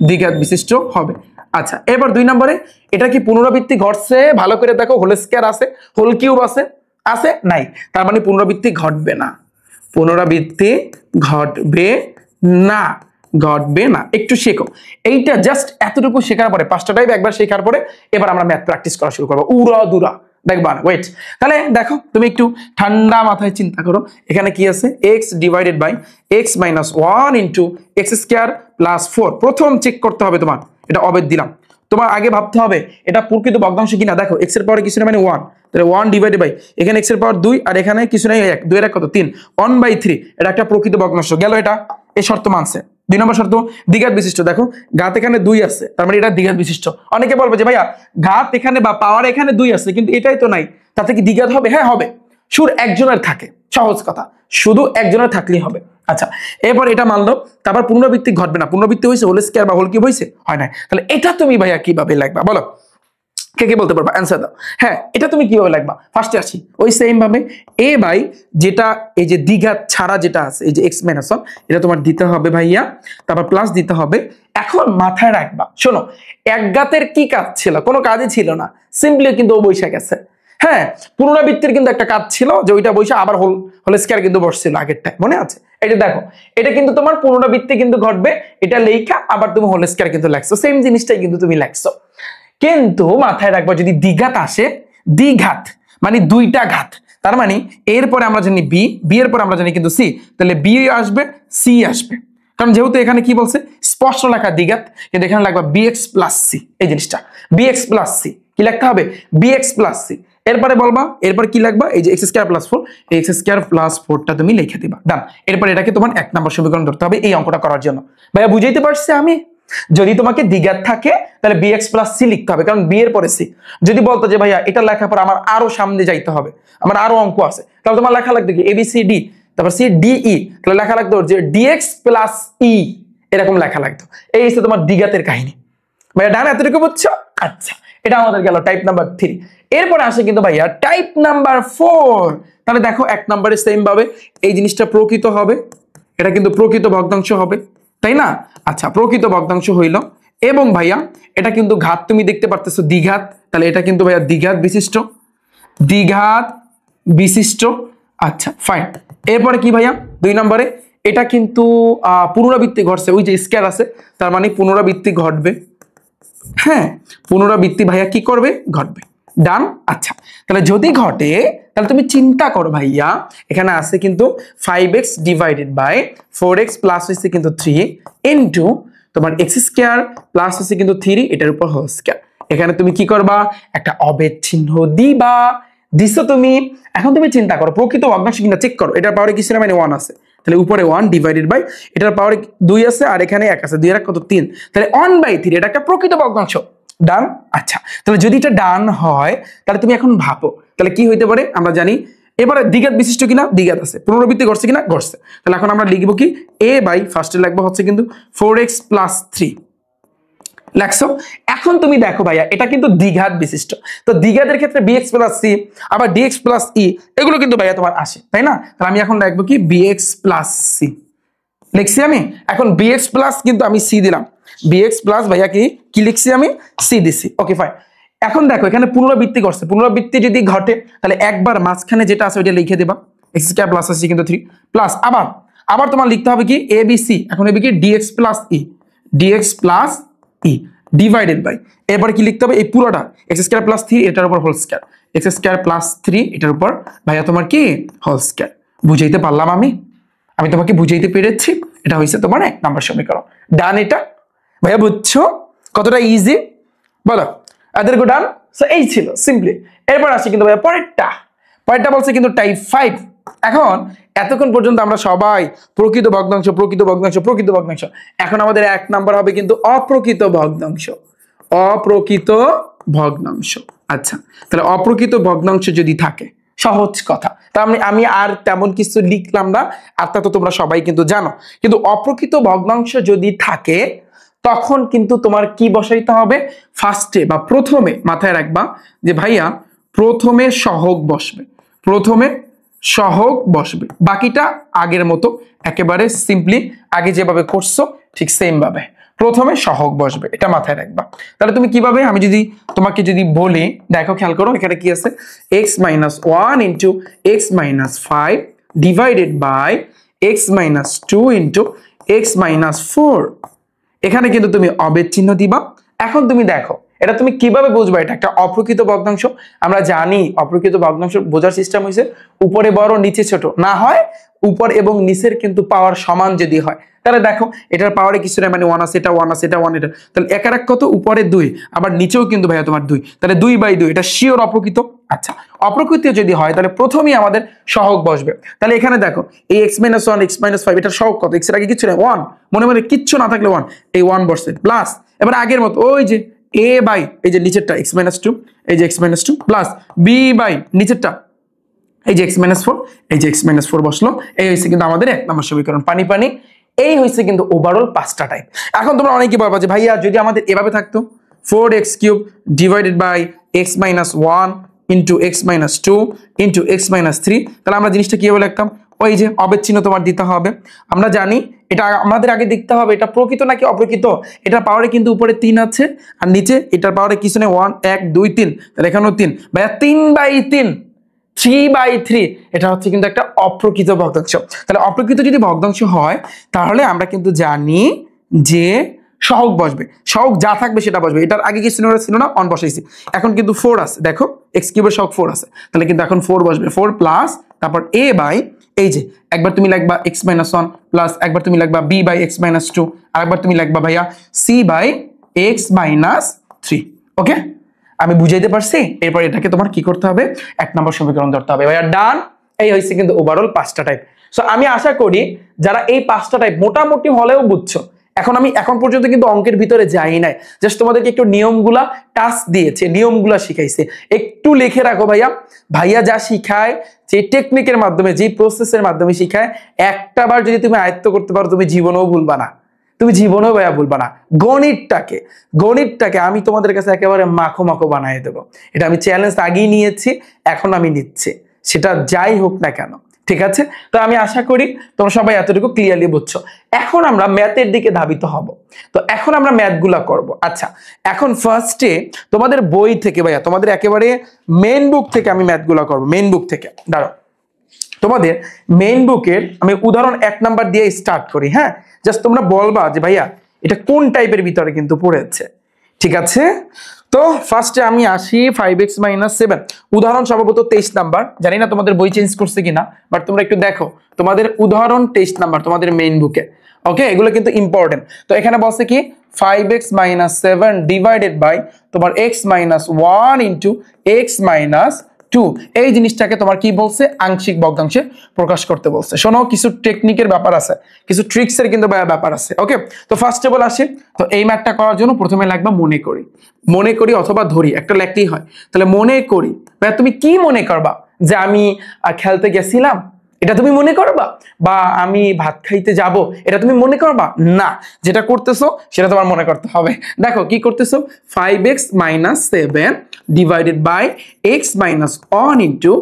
দ্বিঘাত বিশিষ্ট হবে। আচ্ছা, এবার 2 নম্বরে এটা কি পুনরাবৃত্তি ঘটছে? ভালো করে দেখো, হোল স্কয়ার আছে, হোল কিউব আছে, আছে নাই, তার মানে পুনরাবৃত্তি ঘটবে না, পুনরাবৃত্তি ঘটবে না, ঘটবে না। একটু শেখো, এইটা জাস্ট এতটুকু শেখার পরে, 5টা টাইপ একবার শেখার পরে এবার আমরা ম্যাথ প্র্যাকটিস করা শুরু করবো, উড়া দুরা দেখবা না। ওয়েট, তাহলে দেখো তুমি একটু ঠান্ডা মাথায় চিন্তা করো, এখানে কি আছে? X divided by x minus 1 into x square plus 4। প্রথম চেক করতে হবে তোমার, এটা অবেদ দিলাম, তোমার আগে ভাবতে হবে এটা প্রকৃত ভগ্নাংশ কিনা। দেখো এক্স এর পাওয়ারে কিছু না মানে 1, তাহলে 1 ডিভাইডেড বাই এখানে এক্স এর পাওয়ার 2 আর এখানে কিছু নাই 1, 2 এর 1 কত? 3, 1/3, এটা একটা প্রকৃত ভগ্নাংশ গেল। এটা এই শর্ত মানছে। 2 নম্বর শর্ত দ্বিঘাত বিশিষ্ট। দেখো ঘাত এখানে 2 আছে, তার মানে এটা দ্বিঘাত বিশিষ্ট। অনেকে বলবে যে ভাইয়া ঘাত এখানে বা পাওয়ার এখানে 2 আছে, কিন্তু এটাই তো নাই, তাতে কি দ্বিঘাত হবে? হ্যাঁ হবে, শুধু একজনের থাকে, সহজ কথা, শুধু একজনের থাকলেই হবে। আচ্ছা, এরপর এটা মানলো, তারপর পুনরাবৃত্তি ঘটবে না, পুনরাবৃত্তি হয়েছে হোল স্কয়ার বা হোল কিউব হয়েছে, হয় না, তাহলে এটা তুমি ভাইয়া কিভাবে লিখবা বলো? কে কে বলতে পারবা? অ্যান্সার দাও। হ্যাঁ, এটা তুমি কিভাবে লিখবা? ফার্স্টে আসি, ওই সেম ভাবে এ বাই যেটা এই যে দ্বিঘাত ছাড়া যেটা আছে, এই যে এক্স মাইনাস 1, এটা তোমার দিতে হবে ভাইয়া, তারপর প্লাস দিতে হবে। এখন মাথায় রাখবা, শোনো একঘাতের কি কাজ ছিল? কোনো কাজই ছিল না, সিম্পলি কিন্তু ও বৈশা গেছে। হ্যাঁ, পুনরাবৃত্তির কিন্তু একটা কাজ ছিল, যে ওইটা বৈশা আবার হোল স্কয়ার কিন্তু বসছিল আগেরটায়, মনে আছে? এটা দেখো, এটা কিন্তু তোমার পুনরাবৃত্তি কিন্তু ঘটবে, এটা লেখা আবার তুমি হোল স্কয়ার কিন্তু লেখছো, সেম জিনিসটাই কিন্তু তুমি লেখছো। কিন্তু মাথায় রাখবা, যদি দ্বিঘাত আসে, দ্বিঘাত মানে 2টা ঘাত, তার মানে এরপরে আমরা জানি বি, বি এর পরে আমরা জানি কিন্তু সি, তাহলে বি আসবে, সি আসবে, কারণ যেহেতু এখানে কি বলছে স্পষ্ট লেখা দ্বিঘাত, কিন্তু এখানে লাগবে বিএক্স প্লাস সি, এই জিনিসটা বিএক্স প্লাস সি কি লিখতে হবে, বিএক্স প্লাস সি। এরপরে বলবা এরপর কি লাগবে, এই যে এক্স স্কয়ার প্লাস 4, এই এক্স স্কয়ার প্লাস 4টা তুমি লিখে দিবা, ডান। এরপর এটাকে তোমার 1 নম্বর সমীকরণ ধরতে হবে এই অঙ্কটা করার জন্য। ভাইয়া বুঝাইতে পারছি আমি? যদি তোমাকে দ্বিঘাত থাকে তাহলে বিএক্স প্লাস সি লিখতে হবে, কারণ বি এর পরে সি। যদি বলতো যে ভাইয়া এটা লেখার পর আমার আরো সামনে যাইতে হবে, আমার আরো অঙ্ক আছে, তাহলে তোমার লেখা লাগবে কি এবিসিডি, তারপর সি ডি ই, তাহলে লেখা লাগতো যে ডিএক্স প্লাস ই, এরকম লেখা লাগতো। এই হচ্ছে তোমার দ্বিঘাতের কাহিনী। ভাইয়া ডান, এতটুকু বুঝছো? আচ্ছা, এটা আমাদের গেল টাইপ নাম্বার 3। এরপরে আসে কিন্তু ভাইয়া টাইপ নাম্বার 4। তাহলে দেখো 1 নম্বরে সেম ভাবে এই জিনিসটা প্রকৃত হবে, এটা কিন্তু প্রকৃত ভগ্নাংশ হবে, তাই না? আচ্ছা, প্রকৃত ভগ্নাংশ হইল, এবং ভাইয়া এটা কিন্তু ঘাত, তুমি দেখতে পারতেছো দ্বিঘাত, তাহলে এটা কিন্তু ভাইয়া দ্বিঘাত বিশিষ্ট, দ্বিঘাত বিশিষ্ট। আচ্ছা ফাইন। এরপরে কি ভাইয়া 2 নম্বরে এটা কিন্তু পুনরাবৃত্তি ঘটছে, ওই যে স্কয়ার আছে, তার মানে পুনরাবৃত্তি ঘটবে। হ্যাঁ, পুনরাবৃত্তি ভাইয়া কি করবে, ঘটবে, ডান। আচ্ছা, তাহলে যদি ঘটে তাহলে তুমি চিন্তা করো ভাইয়া, এখানে আছে কিন্তু 5x divided by 4x plus হচ্ছে কিন্তু 3 ইনটু তোমার x স্কয়ার প্লাস হচ্ছে কিন্তু 3 এটার উপর হোল স্কয়ার। এখানে তুমি কি করবা, একটা অবেদ চিহ্ন দিবা, দিছো তুমি। এখন তুমি চিন্তা করো প্রকৃত ভগ্নাংশ কিনা চেক করো, এটার পাওয়ারে কিছু না মানে 1 আছে, তাহলে উপরে 1 ডিভাইডেড বাই এটার পাওয়ারে 2 আছে আর এখানে 1 আছে, 2 এর কত 3, তাহলে 1/3 এটা একটা প্রকৃত ভগ্নাংশ, ডান। আচ্ছা, তাহলে যদি এটা ডান হয় তাহলে তুমি এখন ভাবো তাহলে কি হইতে পারে, আমরা জানি এবারে দ্বিঘাত বিশিষ্ট কিনা, দ্বিঘাত আছে, পুনরাবৃত্তি ঘটছে কিনা, ঘটছে। তাহলে এখন আমরা লিখবো কি a বাই ফার্স্টে লিখবো হচ্ছে কিন্তু 4x প্লাস 3 লেখছো। এখন তুমি দেখো ভাইয়া এটা কিন্তু দ্বিঘাত বিশিষ্ট, তো দ্বিঘাতের ক্ষেত্রে bx প্লাস c আবার dx প্লাস e এগুলো কিন্তু ভাইয়া তোমার আসে, তাই না? তাহলে আমি এখন লিখবো কি bx প্লাস c লিখছি আমি। এখন bx প্লাস কিন্তু আমি c দিলাম, bx প্লাস ভাইয়া কি লিখছি আমি, c দিছি, ওকে ফাইন। এখন দেখো এখানে পুনরাবৃত্তি ঘটছে, পুনরাবৃত্তি যদি ঘটে তাহলে একবার মাঝখানে যেটা আছে ওইটা লিখে দেবা, x স্কয়ার প্লাস আছে কিন্তু 3 প্লাস আবার তোমার লিখতে হবে কি abc, এখন হবে কি dx plus e, dx plus e divided by, এবার কি লিখতে হবে এই পুরোটা x স্কয়ার প্লাস 3 এটার উপর whole square, x square plus 3 এটার উপর ভাইয়া তোমার কি হোল স্কয়ার। বুঝাইতে পারলাম আমি তোমাকে বুঝাইতে পেরেছি? এটা হইছে তোমার 1 নম্বর সমীকরণ, ডান। এটা ভাইয়া বুঝছো কতটা ইজি, বলো এদের গো ডান। সো এই ছিল সিম্পলি। এরপর আসি কিন্তু ভাইয়া পরেরটা বলছে কিন্তু টাইপ 5। এখন এতক্ষণ পর্যন্ত আমরা সবাই প্রকৃত ভগ্নাংশ, প্রকৃত ভগ্নাংশ, প্রকৃত ভগ্নাংশ, এখন আমাদের 1 নাম্বার হবে কিন্তু অপ্রকৃত ভগ্নাংশ, অপ্রকৃত ভগ্নাংশ। আচ্ছা, তাহলে অপ্রকৃত ভগ্নাংশ যদি থাকে, সহজ কথা, তার মানে আমি আর তেমন কিছু লিখলাম না, আর তা তো তোমরা সবাই কিন্তু জানো। কিন্তু অপ্রকৃত ভগ্নাংশ যদি থাকে তখন কিন্তু তোমার কি বসাইতে হবে, ফার্স্টে বা প্রথমে মাথায় রাখবা যে ভাইয়া প্রথমে সহগ বসবে, প্রথমে সহগ বসবে, বাকিটা আগের মতো একেবারে সিম্পলি আগে যেভাবে করছো ঠিক সেম ভাবে প্রথমে সহগ বসবে, এটা মাথায় রাখবা। তাহলে তুমি কিভাবে, আমি যদি তোমাকে যদি বলি, দেখো খেয়াল করো এখানে কি আছে, x minus 1 into x minus 5 divided by x minus 2 into x minus 4। এখানে কিন্তু তুমি অবেদ চিহ্ন দিবা। এখন তুমি দেখো এটা তুমি কিভাবে বুঝবা এটা একটা অপ্রকৃত ভগ্নাংশ। আমরা জানি অপ্রকৃত ভগ্নাংশ বোঝার সিস্টেম হইছে উপরে বড় নিচে ছোট না হয়, উপর এবং নিচের কিন্তু পাওয়ার সমান যদি হয়, তাহলে দেখো এটার পাওয়ারে কিছু না মানে 1 আছে, এটা 1 আছে, এটা 1, এটা, তাহলে একের এক কত, উপরে 2 আবার নিচেও কিন্তু ভাইয়া তোমার 2, তাহলে 2/2 এটা শিওর অপ্রকৃত। আচ্ছা, অপ্রকৃত যদি হয় তাহলে প্রথমেই আমাদের সহগ বসবে। তাহলে এখানে দেখো এই x - 1 x - 5 এটার সহগ কত, x এর আগে কিছু না 1, মনে মনে কিচ্ছু না থাকলে 1, এই 1 বসছে প্লাস, এবার আগের মতো ওই যে a বাই এই যে নিচেরটা x - 2, এই যে x - 2 প্লাস b বাই নিচেরটা এই যে x - 4, এই যে x - 4 বসলো। এই হইছে কিন্তু আমাদের 1 নম্বর সমীকরণ, পানি পানি। এই হইছে কিন্তু ওভারঅল 5টা টাইপ। এখন তোমরা অনেকেই বলবা যে ভাইয়া যদি আমাদের এভাবে থাকতো 4x³ divided by x - 1 into x - 2 into x - 3, তাহলে আমরা জিনিসটা কিভাবে লিখতাম, ওই যে অবেদ চিহ্ন তোমার দিতে হবে। আমরা জানি এটা আমাদের আগে দেখতে হবে এটা প্রকৃত নাকি অপ্রকৃত। এটার পাওয়ারে কিন্তু উপরে 3 আছে আর নিচে এটার পাওয়ারে কিছু নেই 1 1 2 3, তাহলে এখানেও 3, ভাইয়া 3/3 3/3 এটা হচ্ছে কিন্তু একটা অপ্রকৃত ভগ্নাংশ। তাহলে অপ্রকৃত যদি ভগ্নাংশ হয় তাহলে আমরা কিন্তু জানি যে সহগ বসবে, সহগ যা থাকবে সেটা বসবে। এটার আগে কি ছিল না, অন বসাইছি। এখন কিন্তু 4 আছে, দেখো এক্স কিউবের সহগ 4 আছে, তাহলে কিন্তু এখন 4 বসবে। 4 প্লাস তারপর a বাই, এই যে একবার তুমি লিখবা x মাইনাস 1 প্লাস একবার তুমি লিখবা b বাই x মাইনাস 2 আর একবার তুমি লিখবা ভাইয়া c বাই x মাইনাস 3। ওকে, আমি বুঝাইতে পারছি? এরপর এটাকে তোমার কি করতে হবে, 1 নম্বর সমীকরণ ধরতে হবে। ভাইয়া ডান। এই হইছে কিন্তু ওভারঅল 5টা টাইপ। সো আমি আশা করি যারা এই 5টা টাইপ মোটামুটি হলেও বুঝছো। এখন পর্যন্ত কিন্তু অঙ্কের ভিতরে যাই নাই, জাস্ট তোমাদেরকে একটু নিয়মগুলা টাস্ক দিয়েছে, নিয়মগুলা শিখাইছে, একটু লিখে রাখো ভাইয়া। ভাইয়া যা শিখায়, যে টেকনিকের মাধ্যমে, যে প্রসেসের মাধ্যমে শিখায়, একটা বার যদি তুমি আয়ত্ত করতে পারো তুমি জীবনেও ভুলবা না, তুমি জীবনেও ভাইয়া ভুলবা না। গণিতটাকে আমি তোমাদের কাছে একেবারে মাখো মাখো বানিয়ে দেবো। এটা আমি চ্যালেঞ্জ আগেই নিয়েছি, এখন আমি নিচ্ছি, সেটা যাই হোক না কেন। ঠিক আছে, তো আমি আশা করি তোমরা সবাই এতটুকু ক্লিয়ারলি বুঝছো। এখন আমরা ম্যাথের দিকে ধাবিত হব। তো এখন আমরা ম্যাথগুলা করব। আচ্ছা, এখন ফার্স্টে তোমাদের বই থেকে ভাইয়া, তোমাদের একেবারে মেইন বুক থেকে আমি ম্যাথগুলা করব। মেইন বুক থেকে দাঁড়াও, তোমাদের মেইন বুকের আমি উদাহরণ 1 নাম্বার দিয়ে স্টার্ট করি। হ্যাঁ, জাস্ট তোমরা বলবা যে ভাইয়া এটা কোন টাইপের ভিতরে কিন্তু পড়েছে। ঠিক আছে, তো ফার্স্টে আমি আসি 5x - 7 উদাহরণ সম্ভবত 23 নাম্বার, জানি না তোমাদের বই চেঞ্জ করছে কিনা, বাট তোমরা একটু দেখো তোমাদের উদাহরণ 23 নাম্বার তোমাদের মেইন বুকে। ওকে, এগুলো কিন্তু ইম্পর্টেন্ট। তো এখানে বলছে কি 5x - 7 ডিভাইডেড বাই তোমার x - 1 ইন্টু x - 2, এই জিনিসটাকে তোমার কি বলছে, আংশিক ভগ্নাংশে প্রকাশ করতে বলছে। শোনো, কিছু টেকনিকের ব্যাপার আছে, কিছু ট্রিক্সের কিন্তু ব্যাপার আছে। ওকে, তো ফার্স্ট অফ অল আসি। তো এই ম্যাথটা করার জন্য প্রথমে লাগবে মনে করি অথবা ধরি, একটা লেখলেই হয়। তাহলে মনে করি, ভাই তুমি কি মনে করবা, যে আমি খেলতে গেছিলাম, এটা তুমি মনে করবা? বা আমি ভাত খাইতে যাব, এটা তুমি মনে করবা না? যেটা করতেছো সেটা তোমার মনে করতে হবে। দেখো কি করতেছো, 5x - 7 divided by x - 1 into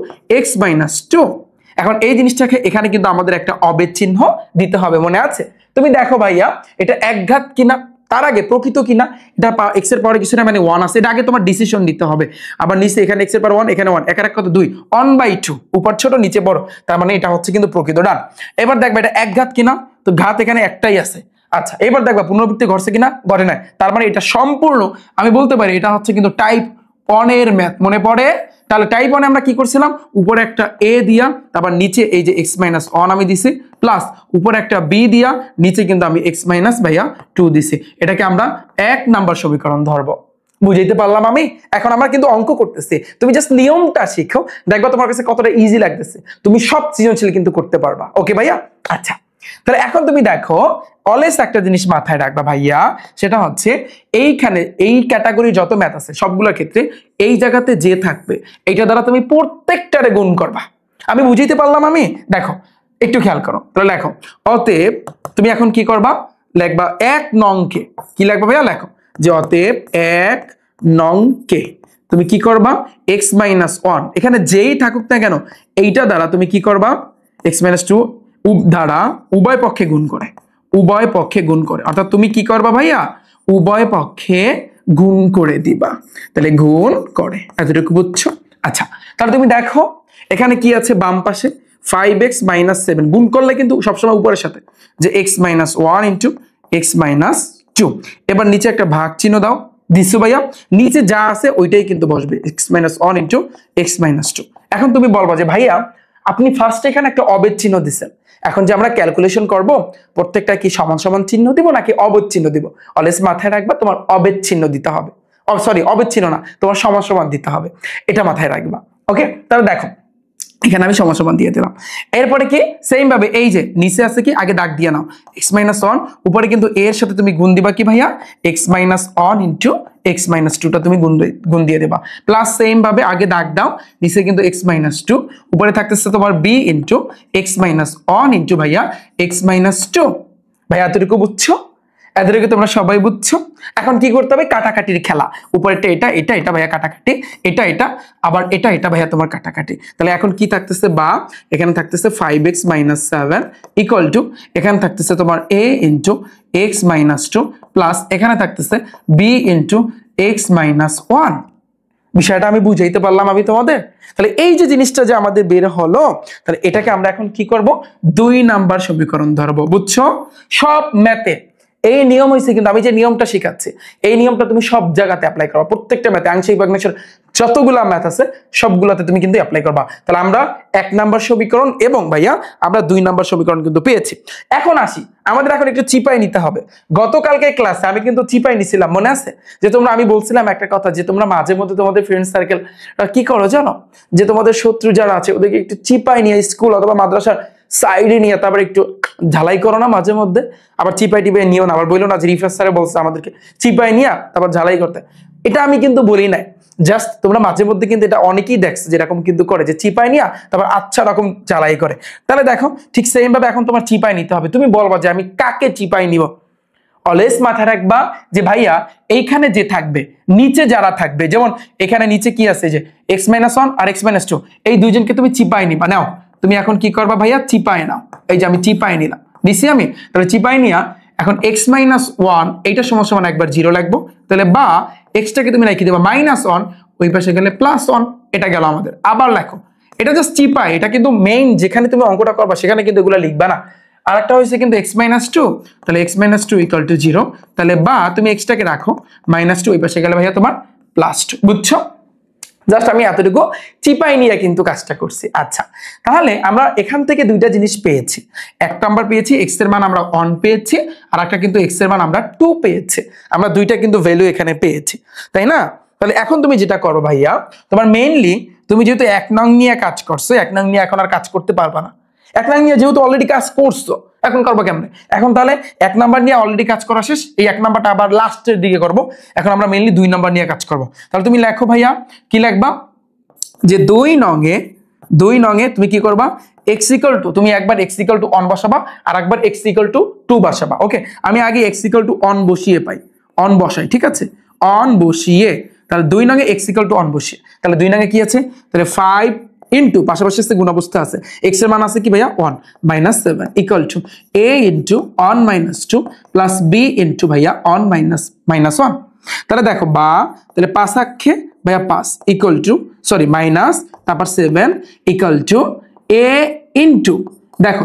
x - 2। এখন এই জিনিসটাকে এখানে কিন্তু আমাদের একটা অবেদ চিহ্ন দিতে হবে, মনে আছে? তুমি দেখো ভাইয়া এটা একঘাত কিনা, তার আগে প্রকৃত কিনা, এটা x এর পাওয়ারে কিছু না, মানে 1 আছে, এটা আগে তোমার ডিসিশন নিতে হবে। আবার নিচে এখানে x এর পাওয়ার 1, এখানে 1, একের এক কত 2, 1/2, উপর ছোট নিচে বড়, তার মানে এটা হচ্ছে কিন্তু প্রকৃত। ডান। এবার দেখবে এটা একঘাত কিনা, তো ঘাত এখানে একটাই আছে। আচ্ছা, এবার দেখবা পুনরাবৃত্তি ঘটছে কিনা, ঘটে নাই, তার মানে এটা সম্পূর্ণ আমি বলতে পারি এটা হচ্ছে কিন্তু টাইপ 1 এর ম্যাথ। মনে পড়ে? তাহলে টাইপ 1 আমরা কি করছিলাম, উপরে একটা a দিয়া, তারপর নিচে এই যে x - 1 আমি দিছি, প্লাস উপরে একটা b দিয়া, নিচে কিন্তু আমি x - 2 দিছি। এটাকে আমরা 1 নাম্বার সমীকরণ ধরবো। বুঝাইতে পারলাম আমি? এখন আমরা কিন্তু অঙ্ক করতেছি, তুমি জাস্ট নিয়মটা শিখো, দেখবা তোমার কাছে কতটা ইজি লাগতেছে, তুমি সব সৃজনশীল কিন্তু করতে পারবা। ওকে ভাইয়া? আচ্ছা, তাহলে এখন তুমি দেখো, অলওয়েজ একটা জিনিস মাথায় রাখবা ভাইয়া, সেটা হচ্ছে এইখানে এই ক্যাটাগরি যত ম্যাথ আছে সবগুলোর ক্ষেত্রে এই জায়গাতে যে থাকবে এইটা দ্বারা তুমি প্রত্যেকটারে গুণ করবা। আমি বুঝাইতে পারলাম আমি? দেখো একটু খেয়াল করো, তাহলে লেখো, অতএব তুমি এখন কি করবা, লিখবা 1 নংকে, কি লিখবা ভাইয়া, লেখো যে অতএব 1 নংকে তুমি কি করবা, x - 1, এখানে যেই থাকুক না কেন এইটা দ্বারা তুমি কি করবা, x - 2 দ্বারা উভয় পক্ষে গুণ করে, অর্থাৎ তুমি কি করবা ভাইয়া, উভয় পক্ষে গুণ করে দিবা। তাহলে গুণ করে, এতটুকু বুঝছো? আচ্ছা, তাহলে তুমি দেখো এখানে কি আছে, বাম পাশে 5x - 7 গুণ করলে কিন্তু সবসময় উপরের সাথে, যে x - 1 ইন্টু x - 2। এবার নিচে একটা ভাগ চিহ্ন দাও, দিছো ভাইয়া, নিচে যা আছে ওইটাই কিন্তু বসবে, x - 1 ইন্টু x - 2। এখন তুমি বলবা যে ভাইয়া আপনি ফার্স্ট এখানে একটা অবেদ চিহ্ন দিচ্ছেন, এখন যে আমরা ক্যালকুলেশন করব প্রত্যেকটা কি সমান সমান চিহ্ন দিব নাকি অবেদ চিহ্ন দিব? অলওয়েজ মাথায় রাখবা তোমার অবেদ চিহ্ন দিতে হবে, সরি অবেদ চিহ্ন না, তোমার সমান সমান দিতে হবে, এটা মাথায় রাখবা। ওকে, তাহলে দেখো এখানে আমি সমান সমান দিয়ে দিলাম। এরপরে কি সেম ভাবে এই যে নিচে আছে কি, আগে দাগ দিয়ে নাও x - 1, উপরে কিন্তু এর সাথে তুমি গুণ দিবা কি ভাইয়া, x - 1 ইন্টু x - 2টা তুমি গুণ দিয়ে দেবা, প্লাস সেম ভাবে আগে দাগ দাও, নিচে কিন্তু x - 2, উপরে থাকতেছে তোমার b ইন্টু x - 1 ইন্টু ভাইয়া x - 2। ভাইয়া এতটুকু বুঝছো? এতটুকু তোমরা সবাই বুঝছো? এখন কি করতে হবে, কাটাকাটির খেলা, উপরেরটা এটা এটা এটা ভাইয়া কাটাকাটি, এটা এটা আবার এটা এটা ভাইয়া তোমার কাটাকাটি। তাহলে এখন কি থাকতেছে, বা এখানে থাকতেছে 5x - 7 ইকুয়াল টু, এখানে থাকতেছে তোমার a ইন্টু x - 2 প্লাস এখানে থাকতেছে b ইন্টু x - 1। বিষয়টা আমি বুঝাইতে পারলাম আমি তোমাদের? তাহলে এই যে জিনিসটা যে আমাদের বের হলো, তাহলে এটাকে আমরা এখন কি করব, 2 নাম্বার সমীকরণ ধরবো। বুঝছো? সব ম্যাথে এই নিয়ম হয়েছে কিন্তু আমি যে নিয়মটা শিখাচ্ছি এই নিয়মটা তুমি সব জায়গাতে অ্যাপ্লাই করবা, প্রত্যেকটা ম্যাথে আংশিক ভগ্নাংশের যতগুলা ম্যাথ আছে সবগুলাতে তুমি কিন্তু অ্যাপ্লাই করবা। তাহলে আমরা 1 নাম্বার সমীকরণ এবং ভাইয়া আমরা 2 নাম্বার সমীকরণ কিন্তু পেয়েছি। এখন আসি, আমাদের এখন একটু চিপাই নিতে হবে। গতকালকে ক্লাসে আমি কিন্তু চিপাই নিছিলাম, মনে আছে? যে তোমরা, আমি বলছিলাম একটা কথা যে তোমরা মাঝে মধ্যে তোমাদের ফ্রেন্ড সার্কেল কি করো জানো, যে তোমাদের শত্রু যারা আছে ওদেরকে একটু চিপাই নিয়ে স্কুল অথবা মাদ্রাসার সাইডে নিয়ে তারপর একটু ঝালাই করো না মাঝে মধ্যে। আবার চিপাই টিপাই নিও না, আবার বললো না যে রিফার স্যারে বলছে আমাদেরকে চিপাই নিয়ে তারপর ঝালাই করতে। এটা আমি কিন্তু বলি নাই, জাস্ট তোমরা মাঝে মধ্যে কিন্তু এটা অনেকেই দেখছো যেরকম কিন্তু করে, যে চিপাই নিয়ে তারপর আচ্ছা রকম ঝালাই করে। তাহলে দেখো ঠিক সেম ভাবে এখন তোমার চিপাই নিতে হবে। তুমি বলবা যে আমি কাকে চিপাই নিব। অলওয়েজ মাথায় রাখবা যে ভাইয়া এইখানে যে থাকবে, নিচে যারা থাকবে, যেমন এখানে নিচে কি আছে যে x-1 আর x-2, এই দুইজনকে তুমি চিপাই নিবা। নাও তুমি এখন কি করবা ভাইয়া, চিপাই নাও। এই যে আমি চিপাই নিলাম, নিছি আমি। তাহলে চিপাই নিয়া এখন x-1 এইটা সমান একবার 0 লাগবো। তাহলে বা এক্সটাকে তুমি রেখে দেবা -1, ওই পাশে গেলে +1, এটা গেল আমাদের। আবার লেখো, এটা জাস্ট চিপাই, এটা কিন্তু মেইন যেখানে তুমি অঙ্কটা করবা সেখানে কিন্তু এগুলো লিখবা না। আর একটা হয়েছে কিন্তু x-2, তাহলে x-2 = 0। তাহলে বা তুমি এক্সটাকে রাখো -2, ওই পাশে গেলে ভাইয়া তোমার +2। বুঝছো? জাস্ট আমি এতটুকু চিপাই নিয়ে কিন্তু কাজটা করছি। আচ্ছা, তাহলে আমরা এখান থেকে দুইটা জিনিস পেয়েছি। 1 নাম্বার পেয়েছি, x এর মান আমরা 1 পেয়েছি, আর একটা কিন্তু x এর মান আমরা 2 পেয়েছি। আমরা দুইটা কিন্তু ভ্যালু এখানে পেয়েছি, তাই না? তাহলে এখন তুমি যেটা করো ভাইয়া, তোমার মেইনলি তুমি যেহেতু 1 নং নিয়ে কাজ করছো, 1 নং নিয়ে এখন আর কাজ করতে পারবা না। 1 নং নিয়ে যেহেতু অলরেডি কাজ করছো, এখন করবো কেমনে? এখন তাহলে 1 নাম্বার নিয়ে অলরেডি কাজ করা শেষ, এই 1 নাম্বারটা আবার লাস্টের দিকে করবো। এখন আমরা মেইনলি 2 নাম্বার নিয়ে কাজ করবো। তাহলে তুমি লেখো ভাইয়া, কি লিখবা, যে 2 নং এ তুমি কি করবা, x = তুমি একবার x = 1 বসাবা আর একবার x = 2 বসাবা। ওকে, আমি আগে x = 1 বসিয়ে পাই, 1 বসাই, ঠিক আছে? 1 বসিয়ে তাহলে 2 নং এ x = 1 বসিয়ে, তাহলে 2 নং এ কি আছে, তাহলে 5 ইনটু পাশাপাশি আছে গুণ অবস্থা আছে, x এর মান আছে কি ভাইয়া 1 -7 = a * 1 - 2 প্লাস b * ভাইয়া 1 - 1। তাহলে দেখো বা তাহলে 5 আক্ষে ভাইয়া 5 সরি মাইনাস তারপর 7 = a ইনটু, দেখো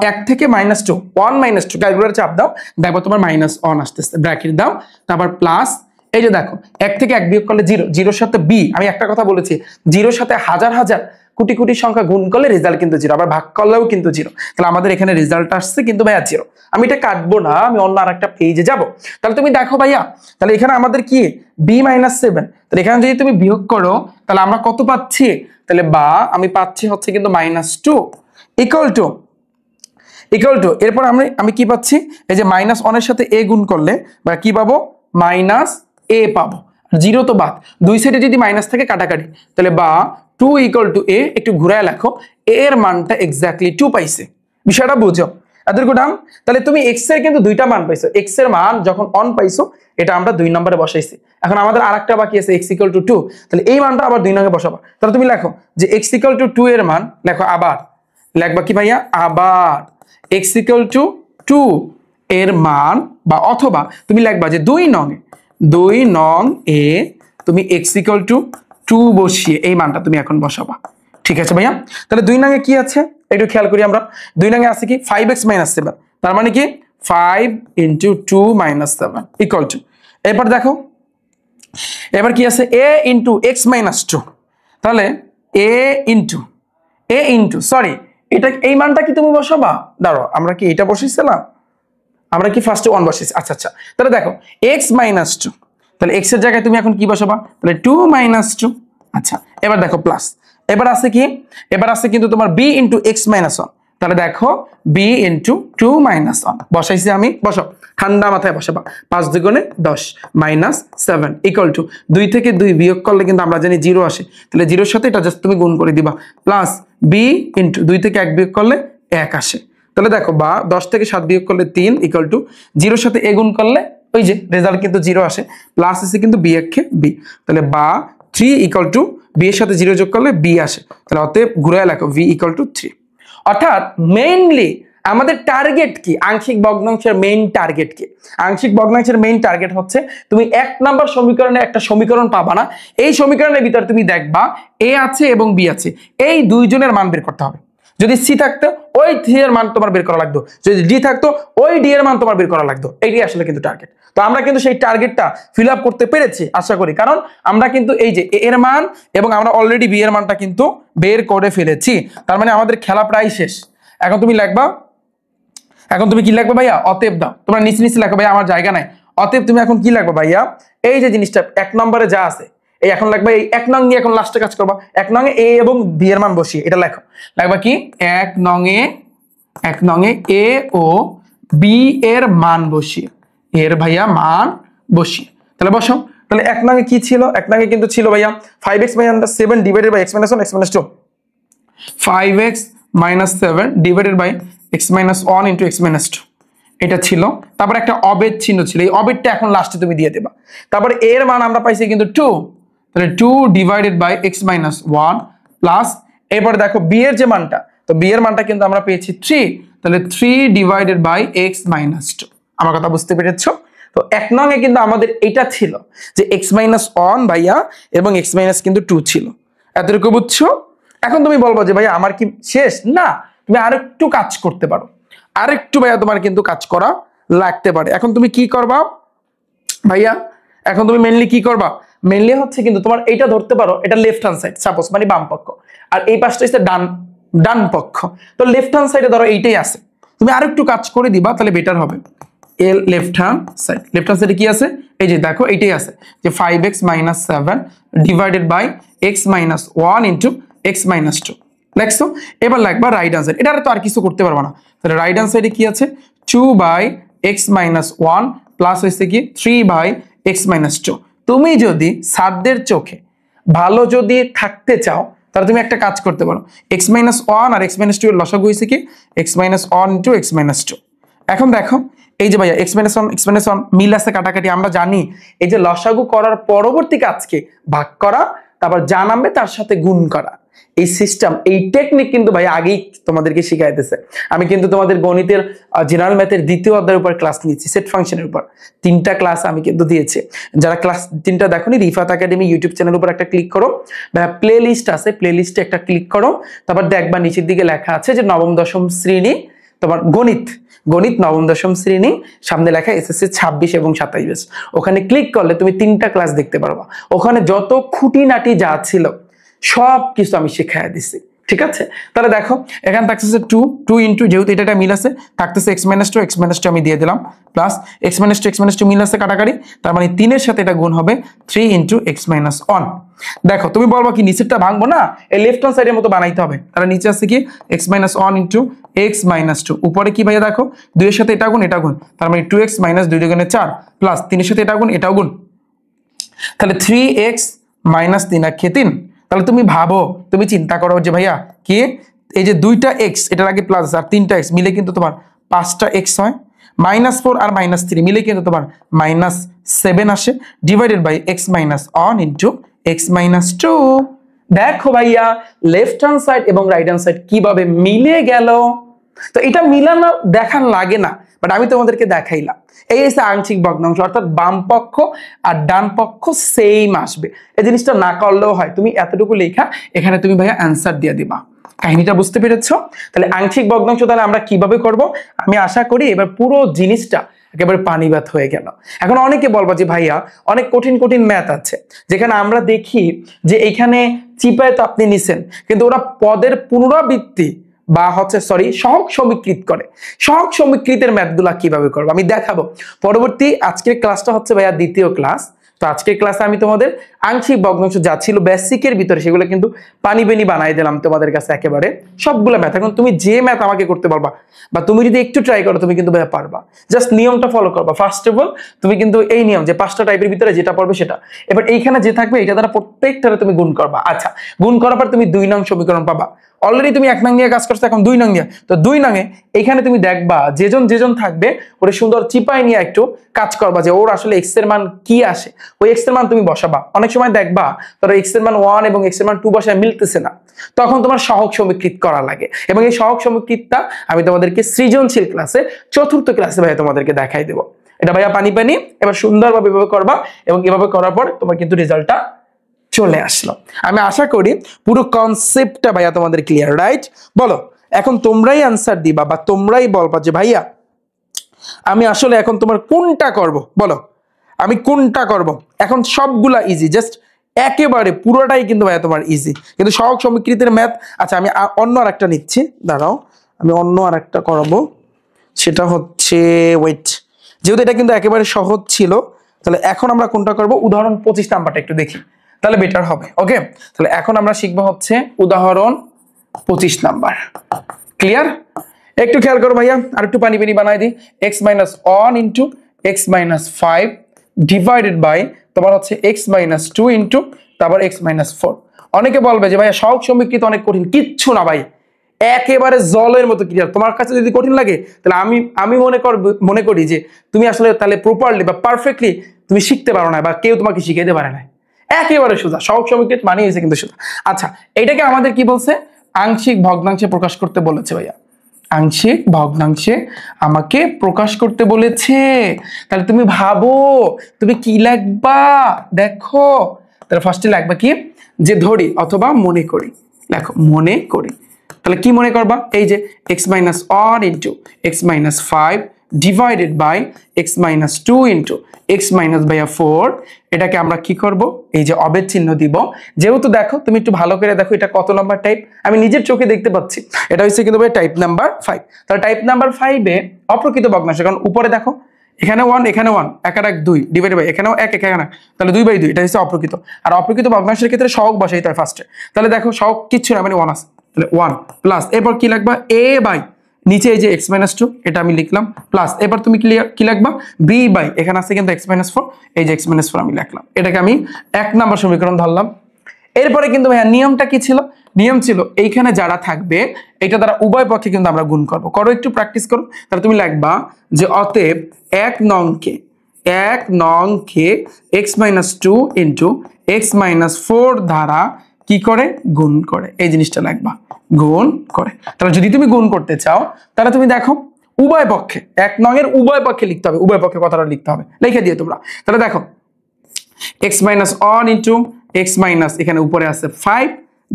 1 থেকে -2, 1 - 2 ক্যালকুলেটর চাপ দাও, দেখো তোমার -1 আসতেছে, ব্র্যাকেট দাও, তারপর প্লাস, এই যে দেখো 1 থেকে 1 বিয়োগ করলে 0, 0 সাথে b। আমি একটা কথা বলেছি, 0 সাথে হাজার হাজার কোটি কোটি সংখ্যা গুণ করলে রেজাল্ট কিন্তু 0, আবার ভাগ করলেও কিন্তু 0। তাহলে আমাদের এখানে রেজাল্ট আসছে কিন্তু ভাইয়া 0। আমি এটা কাটবো না, আমি অন্য আরেকটা পেজে যাব। তাহলে তুমি দেখো ভাইয়া, তাহলে এখানে আমাদের কি b - 7, তাহলে এখানে যদি তুমি বিয়োগ করো তাহলে আমরা কত পাচ্ছি, তাহলে বা আমি পাচ্ছি হচ্ছে কিন্তু -2 ইকুয়াল টু এরপর আমি কি পাচ্ছি, এই যে -1 এর সাথে a গুণ করলে বা কি পাবো, -a পাবো। 0 তো বাদ, দুই সাইডে যদি মাইনাস থাকে কাটাকাটি, তাহলে বা 2 = a, একটু ঘুরায় লেখো, a এর মানটা এক্স্যাক্টলি 2 পাইছে। বিষয়টা বুঝো এতটুকু নাম। তাহলে তুমি x এর কিন্তু দুইটা মান পাইছো, x এর মান যখন 1 পাইছো এটা আমরা 2 নম্বরে বসাইছি। এখন আমাদের আরেকটা বাকি আছে x = 2, তাহলে এই মানটা আবার 2 নঙ্গে বসাবা। তাহলে তুমি লেখো যে x = 2 এর মান লেখো, আবার লেখবা কি ভাইয়া, আবার x = 2 এর মান, বা অথবা তুমি লেখবা যে 2 নং এ তুমি x = 2 বসিয়ে এই মানটা তুমি এখন বসাবা। ঠিক আছে ভাইয়া? তাহলে 2 নং এ কি আছে একটু খেয়াল করি আমরা। 2 নং এ আছে কি 5x - 7, তার মানে কি 5 * 2 - 7 = এরপর দেখো এবার কি আছে a * x - 2, তাহলে a * সরি এটা এই মানটা কি তুমি বসাবা, দাঁড়াও আমরা কি এটা বসাইছিলাম, আমরা কি ফার্স্টে 1 বসাইছি। আচ্ছা আচ্ছা, তাহলে দেখো x - 2, তাহলে x এর জায়গায় তুমি এখন কি বসাবা, তাহলে 2 - 2। আচ্ছা, এবার দেখো প্লাস, এবার আছে কি, এবার আছে কিন্তু তোমার b * x - 1, তাহলে দেখো b * 2 - 1 বসাইছি আমি, বসো ঠান্ডা মাথায় বসাবা। 5 দুগুণে 10 -7 = 2 থেকে 2 বিয়োগ করলে কিন্তু আমরা জানি 0 আসে, তাহলে 0 এর সাথে এটা জাস্ট তুমি গুণ করে দিবা, প্লাস b * 2 থেকে 1 বিয়োগ করলে 1 আসে। তাহলে দেখো বা 10 থেকে 7 বিয়োগ করলে 3 = 0 এর সাথে a গুণ করলে ওই যে রেজাল্ট কিন্তু 0 আসে, প্লাস আছে কিন্তু b একে b, তাহলে বা 3 = b এর সাথে 0 যোগ করলে b আসে, তাহলে অতএব ঘুরায় লেখো v = 3। অর্থাৎ মেইনলি আমাদের টার্গেট কি, আংশিক ভগ্নাংশের মেইন টার্গেট কি, আংশিক ভগ্নাংশের মেইন টার্গেট হচ্ছে তুমি 1 নাম্বার সমীকরণে একটা সমীকরণ পাবা না, এই সমীকরণের ভিতর তুমি দেখবা a আছে এবং b আছে, এই দুইজনের মান বের করতে হবে। যদি সি থাকতো ওই সি এর মান তোমার বের করা লাগতো, যদি ডি থাকতো ওই ডি এর মান তোমার বের করা লাগতো। এইটাই আসলে কিন্তু টার্গেট। তো আমরা কিন্তু সেই টার্গেটটা ফিল আপ করতে পেরেছি আশা করি, কারণ আমরা কিন্তু এই যে এ এর মান এবং আমরা অলরেডি বি এর মানটা কিন্তু বের করে ফেলেছি। তার মানে আমাদের খেলা প্রায় শেষ। এখন তুমি লিখবা, এখন তুমি কি লিখবা ভাইয়া? অতএব দাও। তোমরা নিচে নিচে লেখো ভাইয়া, আমার জায়গা নাই। অতএব তুমি এখন কি লিখবা ভাইয়া? এই যে জিনিসটা 1 নম্বরে যা আছে এই এখন লিখবা, এই 1 নং নিয়ে এখন লাস্টে কাজ করবা। 1 নং এ এ এবং বি এর মান বসিয়ে এটা লেখো। লিখবা কি? 1 নং এ এ ও বি এর মান বসিয়ে, এর ভাইয়া মান বসিয়ে তাহলে বসো। তাহলে 1 নং এ কি ছিল? 1 নং এ কিন্তু ছিল ভাইয়া 5x - 7 divided by x - 1 x - 2, 5x - 7 divided by x - 1 into x - 2 এটা ছিল। তারপর একটা অবেদ চিহ্ন ছিল, এই অবেদটা এখন লাস্টে তুমি দিয়ে দেবা। তারপরে এর মান আমরা পাইছি কিন্তু 2, তাহলে 2 ডিভাইডেড বাই x - 1 প্লাস, এরপর দেখো বি এর যে মানটা, তো বি এর মানটা কিন্তু আমরা পেয়েছি 3, তাহলে 3 ডিভাইডেড বাই x - 2। আমার কথা বুঝতে পেরেছো? তো 1 নং এ কিন্তু আমাদের এটা ছিল যে x - 1 ভাইয়া এবং x - কিন্তু 2 ছিল। এতটুকু বুঝছো? এখন তুমি বলবো যে ভাইয়া আমার কি শেষ? না, তুমি আরেকটু কাজ করতে পারো, আরেকটু ভাইয়া তোমার কিন্তু কাজ করা লাগতে পারে। এখন তুমি কি করবা ভাইয়া? এখন তুমি মেইনলি কি করবা? মেইনলি হচ্ছে কিন্তু তোমার এইটা ধরতে পারো, এটা লেফট হ্যান্ড সাইড সাপোজ, মানে বাম পক্ষ, আর এই পাশটা হচ্ছে ডান পক্ষ। তো লেফট হ্যান্ড সাইডে ধরো এইটাই আছে, তুমি আরেকটু কাজ করে দিবা তাহলে বেটার হবে। এল লেফট হ্যান্ড সাইডে কি আছে? এই যে দেখো এইটাই আছে যে 5x - 7 divided by x - 1 into x - 2 লেখছো। এবার লিখবা রাইট হ্যান্ড সাইড, এটা তো আর কিছু করতে পারবো না। তাহলে রাইট হ্যান্ড সাইডে কি আছে? 2 বাই x - 1 প্লাস হইছে কি 3 বাই x - 2। তুমি যদি স্যারদের চোখে ভালো যদি থাকতে চাও তাহলে তুমি একটা কাজ করতে পারো, x - 1 আর x - 2 এর লসাগু হইছে কি x - 1 ইনটু x - 2। এখন দেখো এই যে ভাইয়া x - 1 মিল আছে কাটাকাটি, আমরা জানি এই যে লসাগু করার পরবর্তী কাজকে ভাগ করা, তারপর যা নামবে তার সাথে গুণ করা, এই সিস্টেম, এই টেকনিক কিন্তু ভাই আগেই তোমাদেরকে শিখাইতেছে। আমি কিন্তু তোমাদের গণিতের জেনারেল ম্যাথের 2য় অধ্যায়ের উপর ক্লাস নিয়েছি, সেট ফাংশনের উপর 3টা ক্লাস আমি কিন্তু দিয়েছি। যারা ক্লাস 3টা দেখোনি, রিফাত একাডেমি ইউটিউব চ্যানেলের উপর একটা ক্লিক করো, প্লে লিস্ট আছে, প্লে লিস্টে একটা ক্লিক করো, তারপর দেখবা নিচের দিকে লেখা আছে যে নবম দশম শ্রেণী তোমার গণিত নবম দশম শ্রেণী, সামনে লেখা এসএসসি 26 এবং 27। ওখানে ক্লিক করলে তুমি 3টা ক্লাস দেখতে পারবা। ওখানে যত খুঁটিনাটি যা ছিল সব কিছু আমি শিখাই দিছি, ঠিক আছে? তাহলে দেখো এখানে থাকতেছে 2 ইনটু, যেহেতু এটা মিল আছে থাকতেছে x - 2 আমি দিয়ে দিলাম, প্লাস x - 2 মিল আছে কাটাকাটি, তার মানে 3 এর সাথে এটা গুণ হবে 3 ইনটু x - 1। দেখো তুমি বলবো কি নিচেরটা ভাঙবো না, এই লেফট হ্যান্ড সাইডের মতো বানাইতে হবে। তাহলে নিচে আছে কি x - 1 ইনটু x - 2, উপরে কি ভাইয়া দেখো 2 এর সাথে এটা গুণ, তার মানে 2x - 2 দুগুণে 4 প্লাস 3 এর সাথে এটা গুণ, এটাও গুণ, তাহলে 3x - 3 আর 3। তাহলে তুমি ভাবো, তুমি চিন্তা করো যে ভাইয়া কি এই যে 2টা x এটার আগে প্লাস আর 3টা x মিলে কিন্তু তোমার 5টা x হয়, -4 আর -3 মিলে কিন্তু তোমার -7 আসে, divided by x - 1 into x - 2। দেখো ভাইয়া লেফট হ্যান্ড সাইড এবং রাইট হ্যান্ড সাইড কিভাবে মিলে গেল। তো এটা মিলানো দেখার লাগে না, বাট আমি তোমাদেরকে দেখাইলাম। এই হচ্ছে আংশিক ভগ্নাংশ, অর্থাৎ বাম পক্ষ আর ডান পক্ষ সেম আসবে। এই জিনিসটা না করলেও হয়, তুমি এতটুকু লেখা এখানে তুমি ভাইয়া অ্যান্সার দিয়ে দিবা। কাহিনীটা বুঝতে পেরেছো? তাহলে আংশিক ভগ্নাংশ তাহলে আমরা কিভাবে করব, আমি আশা করি এবার পুরো জিনিসটা একেবারে পানিবাত হয়ে গেল। এখন অনেকে বলবা যে ভাইয়া অনেক কঠিন কঠিন ম্যাথ আছে যেখানে আমরা দেখি যে এখানে চিপায় তো আপনি নিছেন, কিন্তু ওরা পদের পুনরাবৃত্তি বা হচ্ছে সহগ সমীকৃত করে। সহগ সমীকৃতের ম্যাথগুলা কিভাবে করবো আমি দেখাবো পরবর্তী। আজকের ক্লাসটা হচ্ছে ভাইয়া 2য় ক্লাস। তো আজকের ক্লাসে আমি তোমাদের আংশিক ভগ্নাংশ যা ছিল বেসিকের ভিতরে সেগুলো কিন্তু পানি বেনি বানাই দিলাম তোমাদের কাছে একেবারে সবগুলো ম্যাথ। এখন তুমি যে ম্যাথ আমাকে করতে পারবা বা তুমি যদি একটু ট্রাই করো তুমি কিন্তু ভাইয়া পারবা, জাস্ট নিয়মটা ফলো করবা। ফার্স্ট অফ অল তুমি কিন্তু এই নিয়ম যে 5টা টাইপের ভিতরে যেটা পড়বে সেটা, এবার এইখানে যে থাকবে এটা দ্বারা প্রত্যেকটারে তুমি গুণ করবা। আচ্ছা, গুণ করার পর তুমি 2 নং সমীকরণ পাবা। অলরেডি তুমি 1 নং নিয়ে কাজ করছো, এখন 2 নং নিয়ে, তো 2 নংয়ে এইখানে তুমি দেখবা যেজন থাকবে ওরে সুন্দর চিপাই নিয়ে একটু কাজ করবা যে ওর আসলে x এর মান কি আসে, ওই x এর মান তুমি বসাবা। অনেক সময় দেখবা তোর x এর মান 1 এবং x এর মান 2 বসায় মিলতেছে না, তখন তোমার সহগ সমীকৃত করা লাগে। এবং এই সহগ সমীকৃতটা আমি তোমাদেরকে সৃজনশীল ক্লাসে 4র্থ ক্লাসে ভাইয়া তোমাদেরকে দেখাই দেবো। এটা ভাইয়া পানি এবার সুন্দরভাবে এভাবে করবা এবং এভাবে করার পর তোমার কিন্তু রেজাল্টটা চলে আসলো। আমি আশা করি পুরো কনসেপ্টটা ভাইয়া তোমাদের ক্লিয়ার, রাইট? বলো এখন তোমরাই অ্যান্সার দিবা বা তোমরাই বলবা যে ভাইয়া আমি আসলে এখন তোমার কোনটা করব, বলো আমি কোনটা করব। এখন সবগুলা ইজি, জাস্ট একেবারে পুরোটাই কিন্তু ভাইয়া তোমার ইজি, কিন্তু সহগ সমীকৃতের ম্যাথ। আচ্ছা আমি অন্য আরেকটা নিচ্ছি, দাঁড়াও আমি অন্য আরেকটা করাবো, সেটা হচ্ছে ওয়েট, যেহেতু এটা কিন্তু একেবারে সহজ ছিল, তাহলে এখন আমরা কোনটা করব, উদাহরণ 25 নাম্বারটা একটু দেখি, তাহলে বেটার হবে। ওকে, তাহলে এখন আমরা শিখবো হচ্ছে উদাহরণ 25 নাম্বার। ক্লিয়ার? একটু খেয়াল করো ভাইয়া, আর একটু পানি পানি বানাই দিই। x minus 1 into x minus 5 divided by তোমার হচ্ছে x মাইনাস 2 ইন্টু তারপর x মাইনাস 4। অনেকে বলবে যে ভাইয়া সহগ সমীকৃত অনেক কঠিন, কিচ্ছু না ভাই, একেবারে জলের মতো ক্লিয়ার। তোমার কাছে যদি কঠিন লাগে তাহলে আমি মনে করি যে তুমি আসলে তাহলে প্রপারলি বা পারফেক্টলি তুমি শিখতে পারো না, বা কেউ তোমাকে শিখাইতে পারে না। একেবারে সোজা, সহগ সমীকৃত মানে হয়েছে কিন্তু সোজা। আচ্ছা এটাকে আমাদের কি বলছে, আংশিক ভগ্নাংশে প্রকাশ করতে বলেছে ভাইয়া, আংশিক ভগ্নাংশে আমাকে প্রকাশ করতে বলেছে। তাহলে তুমি ভাবো তুমি কি লিখবা, দেখো তাহলে ফার্স্টে লিখবা কি, যে ধরি অথবা মনে করি, দেখো মনে করি। তাহলে কি মনে করবা, এই যে x minus 1 into x minus 5 divided by x minus 2 into x minus ভাইয়া 4, এটাকে আমরা কি করব, এই যে অবেদ চিহ্ন দিব। যেহেতু দেখো তুমি একটু ভালো করে দেখো এটা কত নাম্বার টাইপ, আমি নিজের চোখে দেখতে পাচ্ছি, এটা হচ্ছে কিন্তু ভাই টাইপ নাম্বার 5। তাহলে টাইপ নাম্বার 5 এ অপ্রকৃত ভগ্নাংশ, কারণ উপরে দেখো এখানে 1 এখানে 1 এক আর এক 2 ডিভাইড বাই এখানেও 1 এখানে, তাহলে 2/2, এটা হচ্ছে অপ্রকৃত। আর অপ্রকৃত ভগ্নাংশের ক্ষেত্রে সহগ বসাইতে হয় ফার্স্টে। তাহলে দেখো সহগ কিচ্ছু না, মানে 1 আছে, তাহলে 1 প্লাস এরপর কি লিখবা, a বাই নিচে এই যে x মাইনাস 2 এটা আমি লিখলাম, প্লাস এবার তুমি কি লিখবা, b বাই এখানে আছে কিন্তু x মাইনাস 4, এই যে x মাইনাস 4 আমি লিখলাম, এটাকে আমি 1 নাম্বার সমীকরণ ধরলাম। এরপরে কিন্তু ভাইয়া নিয়মটা কি ছিল, নিয়ম ছিল এইখানে যারা থাকবে এটা দ্বারা উভয় পক্ষে কিন্তু আমরা গুণ করব। করো একটু প্র্যাকটিস করো, তাহলে তুমি লিখবা যে অতএব 1 নংকে x minus 2 into x minus 4 দ্বারা কি করে, গুণ করে, এই জিনিসটা লিখবা, গুণ করে। তাহলে যদি তুমি গুণ করতে চাও তাহলে তুমি দেখো উভয় পক্ষে 1 নং এর উভয় পক্ষে লিখতে হবে, উভয় পক্ষে কথাটা লিখতে হবে, লিখে দিয়ে তোমরা। তাহলে দেখো x minus 1 into x minus এখানে উপরে আছে 5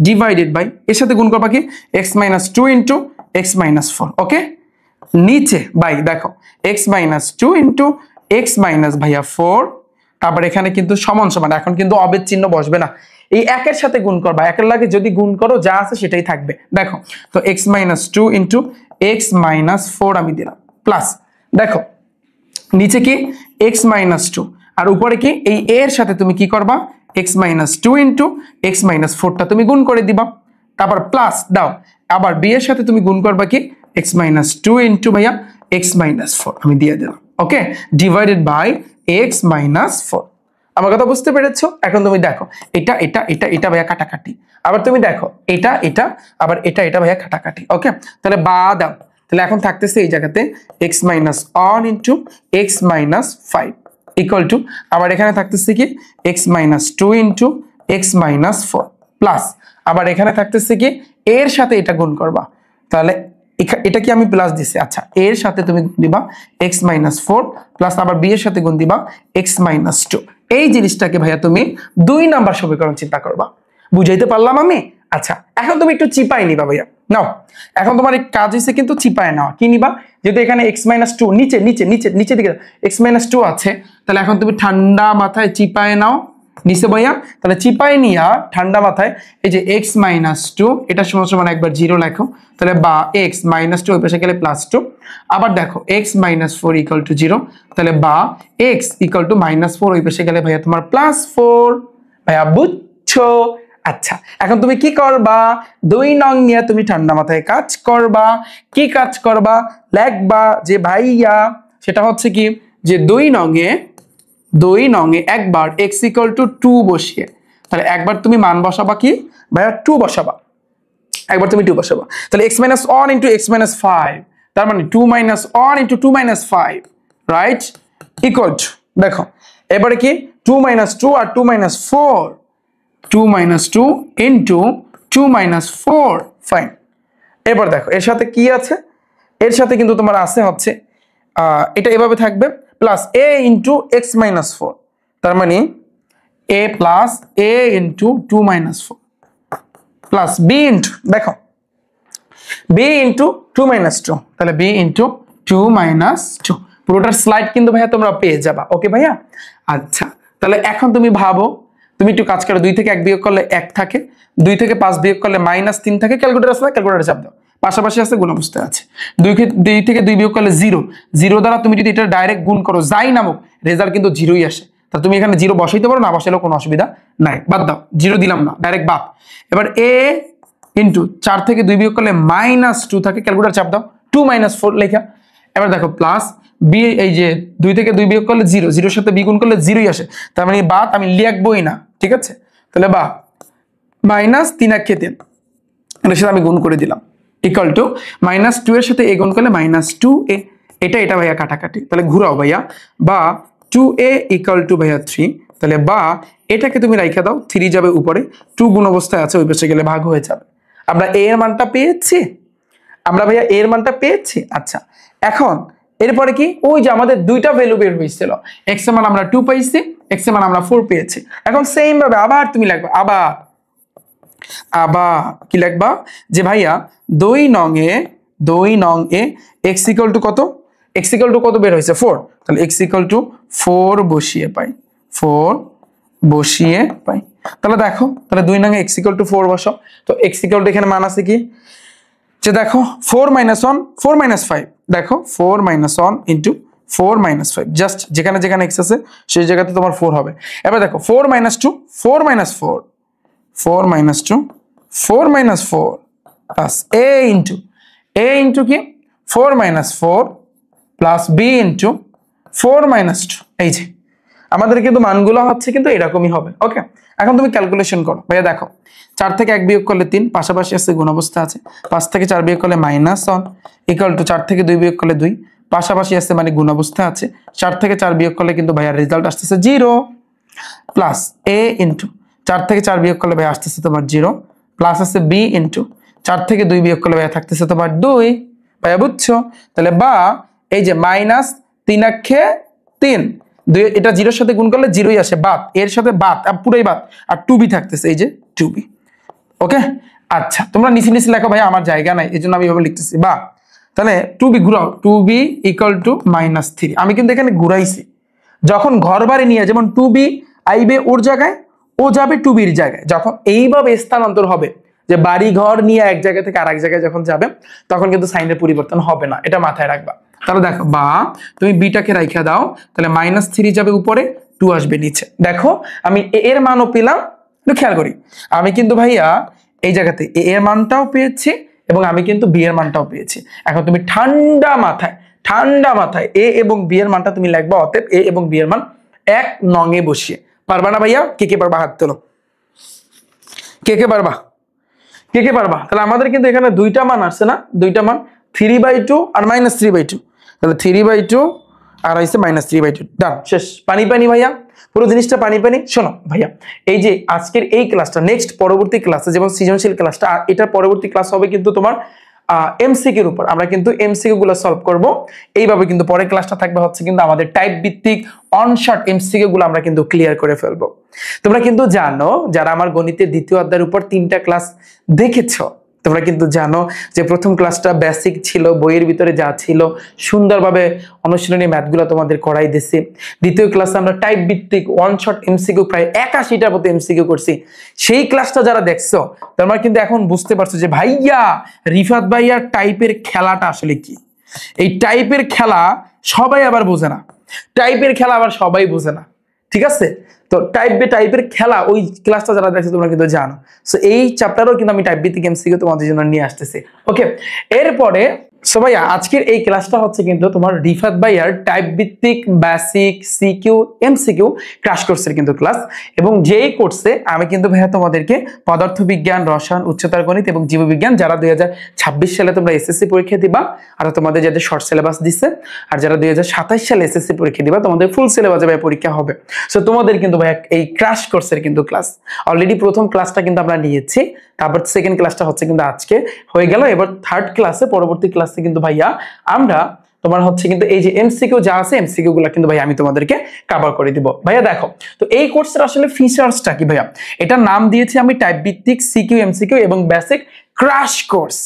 ডিভাইডেড বাই এর সাথে গুণ করবা কি x minus 2 into x minus 4, ওকে, নিচে বাই দেখো x minus 2 into x minus ভাইয়া 4, তারপর এখানে কিন্তু সমান সমান, এখন কিন্তু অবেদ চিহ্ন বসবে না, এই একের সাথে গুণ করবা, একের লাগে যদি গুণ করো যা আছে সেটাই থাকবে। দেখো তো x minus 2 into x minus 4 আমি দিলাম, প্লাস দেখো নিচে কি x মাইনাস 2, আর উপরে কি এই এর সাথে তুমি কি করবা, x minus 2 into x minus 4টা তুমি গুণ করে দিবা, তারপর প্লাস দাও, আবার b এর সাথে তুমি গুণ করবা কি x মাইনাস 2 ইন্টু ভাইয়া এক্স মাইনাস 4 আমি দিয়ে দিলাম, ওকে, ডিভাইডেড বাই এক্স মাইনাস 4। আমার কথা বুঝতে পেরেছো? এখন তুমি দেখো এটা এটা এটা এটা ভাইয়া কাটাকাটি, আবার তুমি দেখো এটা এটা আবার এটা এটা ভাইয়া কাটাকাটি, ওকে, তাহলে বা দাও, তাহলে এখন থাকতেছে এই জায়গাতে x minus 1 into x minus 5 equal to, আবার এখানে থাকতেছে কি x minus 2 into x minus 4 plus, আবার এখানে থাকতেছে কি এর সাথে এটা গুণ করবা, তাহলে এটা কি আমি প্লাস দিছি, আচ্ছা এর সাথে তুমি গুণ দিবা x মাইনাস 4 প্লাস আবার b এর সাথে গুণ দিবা x মাইনাস 2। এই জিনিসটাকে ভাইয়া তুমি 2 নাম্বার সমীকরণ চিন্তা করবা, বুঝাইতে পারলাম আমি? আচ্ছা এখন তুমি একটু চিপাই নিবা ভাইয়া, নাও এখন তোমার এই কাজ হইছে কিন্তু চিপায় নাও, কি নিবা, যেহেতু এখানে x মাইনাস 2 নিচে নিচে নিচে নিচে দিকে x মাইনাস 2 আছে, তাহলে এখন তুমি ঠান্ডা মাথায় চিপায় নাও নিচে ভাইয়া, তাহলে চিপায় নিয়া ঠান্ডা মাথায় এই যে x মাইনাস 2 এটা সমান সমান একবার 0 লেখো, তাহলে বা x মাইনাস 2 ওই পাশে গেলে প্লাস 2, আবার দেখো x মাইনাস 4 ইকুয়াল টু 0, তাহলে বা x ইকুয়াল টু মাইনাস 4 ওই পাশে গেলে ভাইয়া তোমার প্লাস 4, ভাইয়া বুঝছো? আচ্ছা এখন তুমি কি করবা, 2 নং নিয়ে তুমি ঠান্ডা মাথায় কাজ করবা, কি কাজ করবা, লিখবা যে ভাইয়া সেটা হচ্ছে কি যে 2 নং এ একবার x ইকুয়াল টু 2 বসিয়ে, তাহলে একবার তুমি মান বসাবা কি ভাইয়া 2 বসাবা, একবার তুমি 2 বসাবা, তাহলে x minus 1 into x minus 5, তার মানে 2 minus 1 into 2 minus 5, right, equal to দেখো এবারে কি 2 মাইনাস 2 আর 2 minus 4, 2 minus 2 into 2 minus 4, fine. এবার দেখো এর সাথে কি আছে, এর সাথে কিন্তু তোমার আছে হচ্ছে এটা এভাবে থাকবে plus a into x minus 4, তার মানে a plus a into 2 minus 4 plus b into, দেখো বি ইন্টু 2 মাইনাস 2, তাহলে বি ইন্টু 2 মাইনাস 2, পুরোটার স্লাইড কিন্তু ভাইয়া তোমরা পেয়ে যাবা। ওকে ভাইয়া, আচ্ছা তাহলে এখন তুমি ভাবো, তুমি একটু কাজ করো, 2 থেকে 1 বিয়োগ করলে 1 থাকে, 2 থেকে 5 বিয়োগ করলে -3 থাকে, ক্যালকুলেটর আছে না, ক্যালকুলেটর চাপ দাও, পাশাপাশি আছে, গুণ অবস্থায় আছে। 2 থেকে 2 বিয়োগ করলে 0, 0 দ্বারা তুমি যদি এটা ডাইরেক্ট গুণ করো যাই নামুক, রেজাল্ট কিন্তু 0ই আসে। তা তুমি এখানে 0 বসাইতে পারো, না বসাইলেও কোনো অসুবিধা নাই, বাদ দাও, 0 দিলাম না, ডাইরেক্ট বাদ। এবার a ইন্টু 4 থেকে 2 বিয়োগ করলে -2 থাকে, ক্যালকুলেটর চাপ দাও, 2 - 4 লেখা। এবার দেখো প্লাস বি, এই যে 2 থেকে 2 বিয়োগ করলে 0, 0 সাথে বি গুণ করলে 0ই আসে, তার মানে বাদ আমি লিখবই না, ঠিক আছে। তাহলে বা -3 × 3, এর সাথে আমি গুণ করে দিলাম, ইকুয়াল টু -2 এর সাথে a গুণ করলে -2a, এটা ভাইয়া কাটাকাটি, তাহলে ঘুরাও ভাইয়া, বা 2a = ভাইয়া 3, তাহলে বা এটাকে তুমি রাইখা দাও, 3 যাবে উপরে, 2 গুণ অবস্থায় আছে, ওই পাশে গেলে ভাগ হয়ে যাবে। আমরা a এর মানটা পেয়েছি, আমরা ভাইয়া a এর মানটা পেয়েছি। আচ্ছা এখন এরপরে কি, ওই যে আমাদের দুইটা ভ্যালু বের হয়েছিল, x এর মান আমরা 2 পাইছি, x এর মান আমরা 4 পেয়েছি। এখন সেম ভাবে আবার তুমি লিখবা, আবার কি লিখবা, যে ভাইয়া 2 নং এ x = কত, x = কত বের হয়েছে 4, তাহলে x = 4 বসিয়ে পাই, 4 বসিয়ে পাই। তাহলে দেখো, তাহলে 2 নং এ x = 4 বসাও, তো x = এখানে মান আছে কি, যে দেখো 4 - 1 4 - 5, দেখো 4 - 1 ইন্টু 4 - 5, জাস্ট যেখানে যেখানে x আছে সেই জায়গাতে তোমার 4 হবে। এবার দেখো 4 - 2 4 - 4, 4 - 2 4 - 4 প্লাস a ইন্টু কি 4 - 4 প্লাস b ইন্টু 4 - 2, এই যে আমাদের কিন্তু মানগুলো হচ্ছে কিন্তু এরকমই হবে। ওকে, এখন তুমি ক্যালকুলেশন করো ভাইয়া, দেখো 4 থেকে 1 বিয়োগ করলে 3, পাশাপাশি আছে, গুণ অবস্থা আছে, 5 থেকে 4 বিয়োগ করলে -1 ইকুয়াল টু 4 থেকে 2 বিয়োগ করলে 2, পাশাপাশি আছে মানে গুণ অবস্থা আছে, 4 থেকে 4 বিয়োগ করলে কিন্তু ভাইয়া রেজাল্ট আসতেছে 0, প্লাস a ইন্টু 4 থেকে 4 বিয়োগ করলে ভাইয়া আসতেছে তোমার 0, প্লাস আছে b ইন্টু 4 থেকে 2 বিয়োগ করলে ভাইয়া থাকতেছে তোমার 2, ভাইয়া বুঝছো। তাহলে বা এই যে -3 × 3, 2 এটা 0 সাথে গুণ করলে 0ই আসে, বাদ, এর সাথে বাদ, পুরাই বাদ, আর 2b থাকতেছে, এই যে 2b। ওকে, আচ্ছা তোমরা নিচে নিচে লেখো ভাই, আমার জায়গা নাই এই জন্য আমি এভাবে লিখতেছি, বা তাহলে 2b ঘুরাও, 2b = -3, আমি কিন্তু এখানে ঘুরাইছি, যখন ঘর বাড়ি নিয়ে, যেমন 2b আইবে ওর জায়গায়, ও যাবে 2b এর জায়গায়, যখন এইভাবে স্থানান্তর হবে, যে বাড়ি ঘর নিয়ে এক জায়গা থেকে আরেক জায়গায় যখন যাবে, তখন কিন্তু সাইনের পরিবর্তন হবে না, এটা মাথায় রাখবা। তাহলে দেখো, বা তুমি বিটাকে রাইখা দাও, তাহলে -3 যাবে উপরে, 2 আসবে নিচে। দেখো আমি a এর মানও পেলাম, একটু খেয়াল করি, আমি কিন্তু ভাইয়া এই জায়গাতে a এর মানটাও পেয়েছি এবং আমি কিন্তু b এর মানটাও পেয়েছি। এখন তুমি ঠান্ডা মাথায় a এবং b এর মানটা তুমি লিখবা, অতএব a এবং b এর মান 1 নং এ বসিয়ে। পারবা না ভাইয়া? কে পারবা হাত তোলো, কে পারবা? তাহলে আমাদের কিন্তু এখানে দুইটা মান আসছে না, দুইটা মান 3/2 আর -3/2, তাহলে 3/2 আর হইছে -3/2, ডান, শেষ। পানি ভাইয়া, পুরো জিনিসটা পানি। শোনো ভাইয়া, এই যে আজকের এই ক্লাসটা, নেক্সট পরবর্তী ক্লাসে যেমন সৃজনশীল ক্লাসটা, এটার পরবর্তী ক্লাস হবে কিন্তু তোমার এমসিকিউর উপর, আমরা কিন্তু এমসিকিউ গুলো সলভ করব এইভাবে। কিন্তু পরের ক্লাসটা থাকবে হচ্ছে কিন্তু আমাদের টাইপ ভিত্তিক অনশর্ট এমসিকিউ গুলো আমরা কিন্তু ক্লিয়ার করে ফেলবো। তোমরা কিন্তু জানো, যারা আমার গণিতের দ্বিতীয় অধ্যায়ের উপর 3টা ক্লাস দেখেছো, তোমরা কিন্তু জানো যে প্রথম ক্লাসটা বেসিক ছিল, বইয়ের ভিতরে যা ছিল সুন্দরভাবে অনুশীলনী ম্যাথগুলো তোমাদের করাই দিছি। দ্বিতীয় ক্লাসে আমরা টাইপ ভিত্তিক ওয়ান শট এমসিকিউ প্রায় 81টার মতো এমসিকিউ করছি। সেই ক্লাসটা যারা দেখছো, তোমরা কিন্তু এখন বুঝতে পারছো যে ভাইয়া, রিফাত ভাইয়ার টাইপের খেলাটা আসলে কি। এই টাইপের খেলা সবাই আবার বোঝে না, টাইপের খেলা আবার সবাই বোঝে না, ঠিক আছে? তো টাইপের খেলা ওই ক্লাসটা যারা দেখছো তোমরা কিন্তু জানো। সো এই চ্যাপ্টারও কিন্তু আমি টাইপ ভিত্তিক এমসিকিউ তোমাদের জন্য নিয়ে আসতেছি। ওকে, এরপরে সো ভাইয়া আজকের এই ক্লাসটা হচ্ছে কিন্তু তোমার রিফাত ভাইয়ার টাইপ ভিত্তিক বেসিক সিকিউ এমসিকিউ ক্র্যাশ কোর্সের কিন্তু ক্লাস। এবং যেই কোর্সে আমি কিন্তু ভাইয়া তোমাদেরকে পদার্থবিজ্ঞান, রসায়ন, উচ্চতর গণিত এবং জীববিজ্ঞান, যারা 2026 সালে তোমরা এসএসসি পরীক্ষা দিবা, আর তোমাদের যাদের শর্ট সিলেবাস দিচ্ছে, আর যারা 2027 সালে এসএসসি পরীক্ষা দিবা, তোমাদের ফুল সিলেবাসে ভাই পরীক্ষা হবে। সো তোমাদের কিন্তু ভাইয়া এই ক্র্যাশ কোর্সের কিন্তু ক্লাস অলরেডি প্রথম ক্লাসটা কিন্তু আমরা নিয়েছি, তারপর সেকেন্ড ক্লাসটা হচ্ছে কিন্তু আজকে হয়ে গেল। এবার থার্ড ক্লাসে, পরবর্তী ক্লাসে কিন্তু ভাইয়া আমরা তোমার হচ্ছে কিন্তু এই যে এমসিকিউ যা আছে, এমসিকিউ গুলো কিন্তু ভাই আমি তোমাদেরকে কভার করে দিব। ভাইয়া দেখো, তো এই কোর্সের আসলে ফিচার্সটা কি ভাইয়া? এটার নাম দিয়েছি আমি টাইপ ভিত্তিক সিকিউ এমসিকিউ এবং বেসিক ক্র্যাশ কোর্স।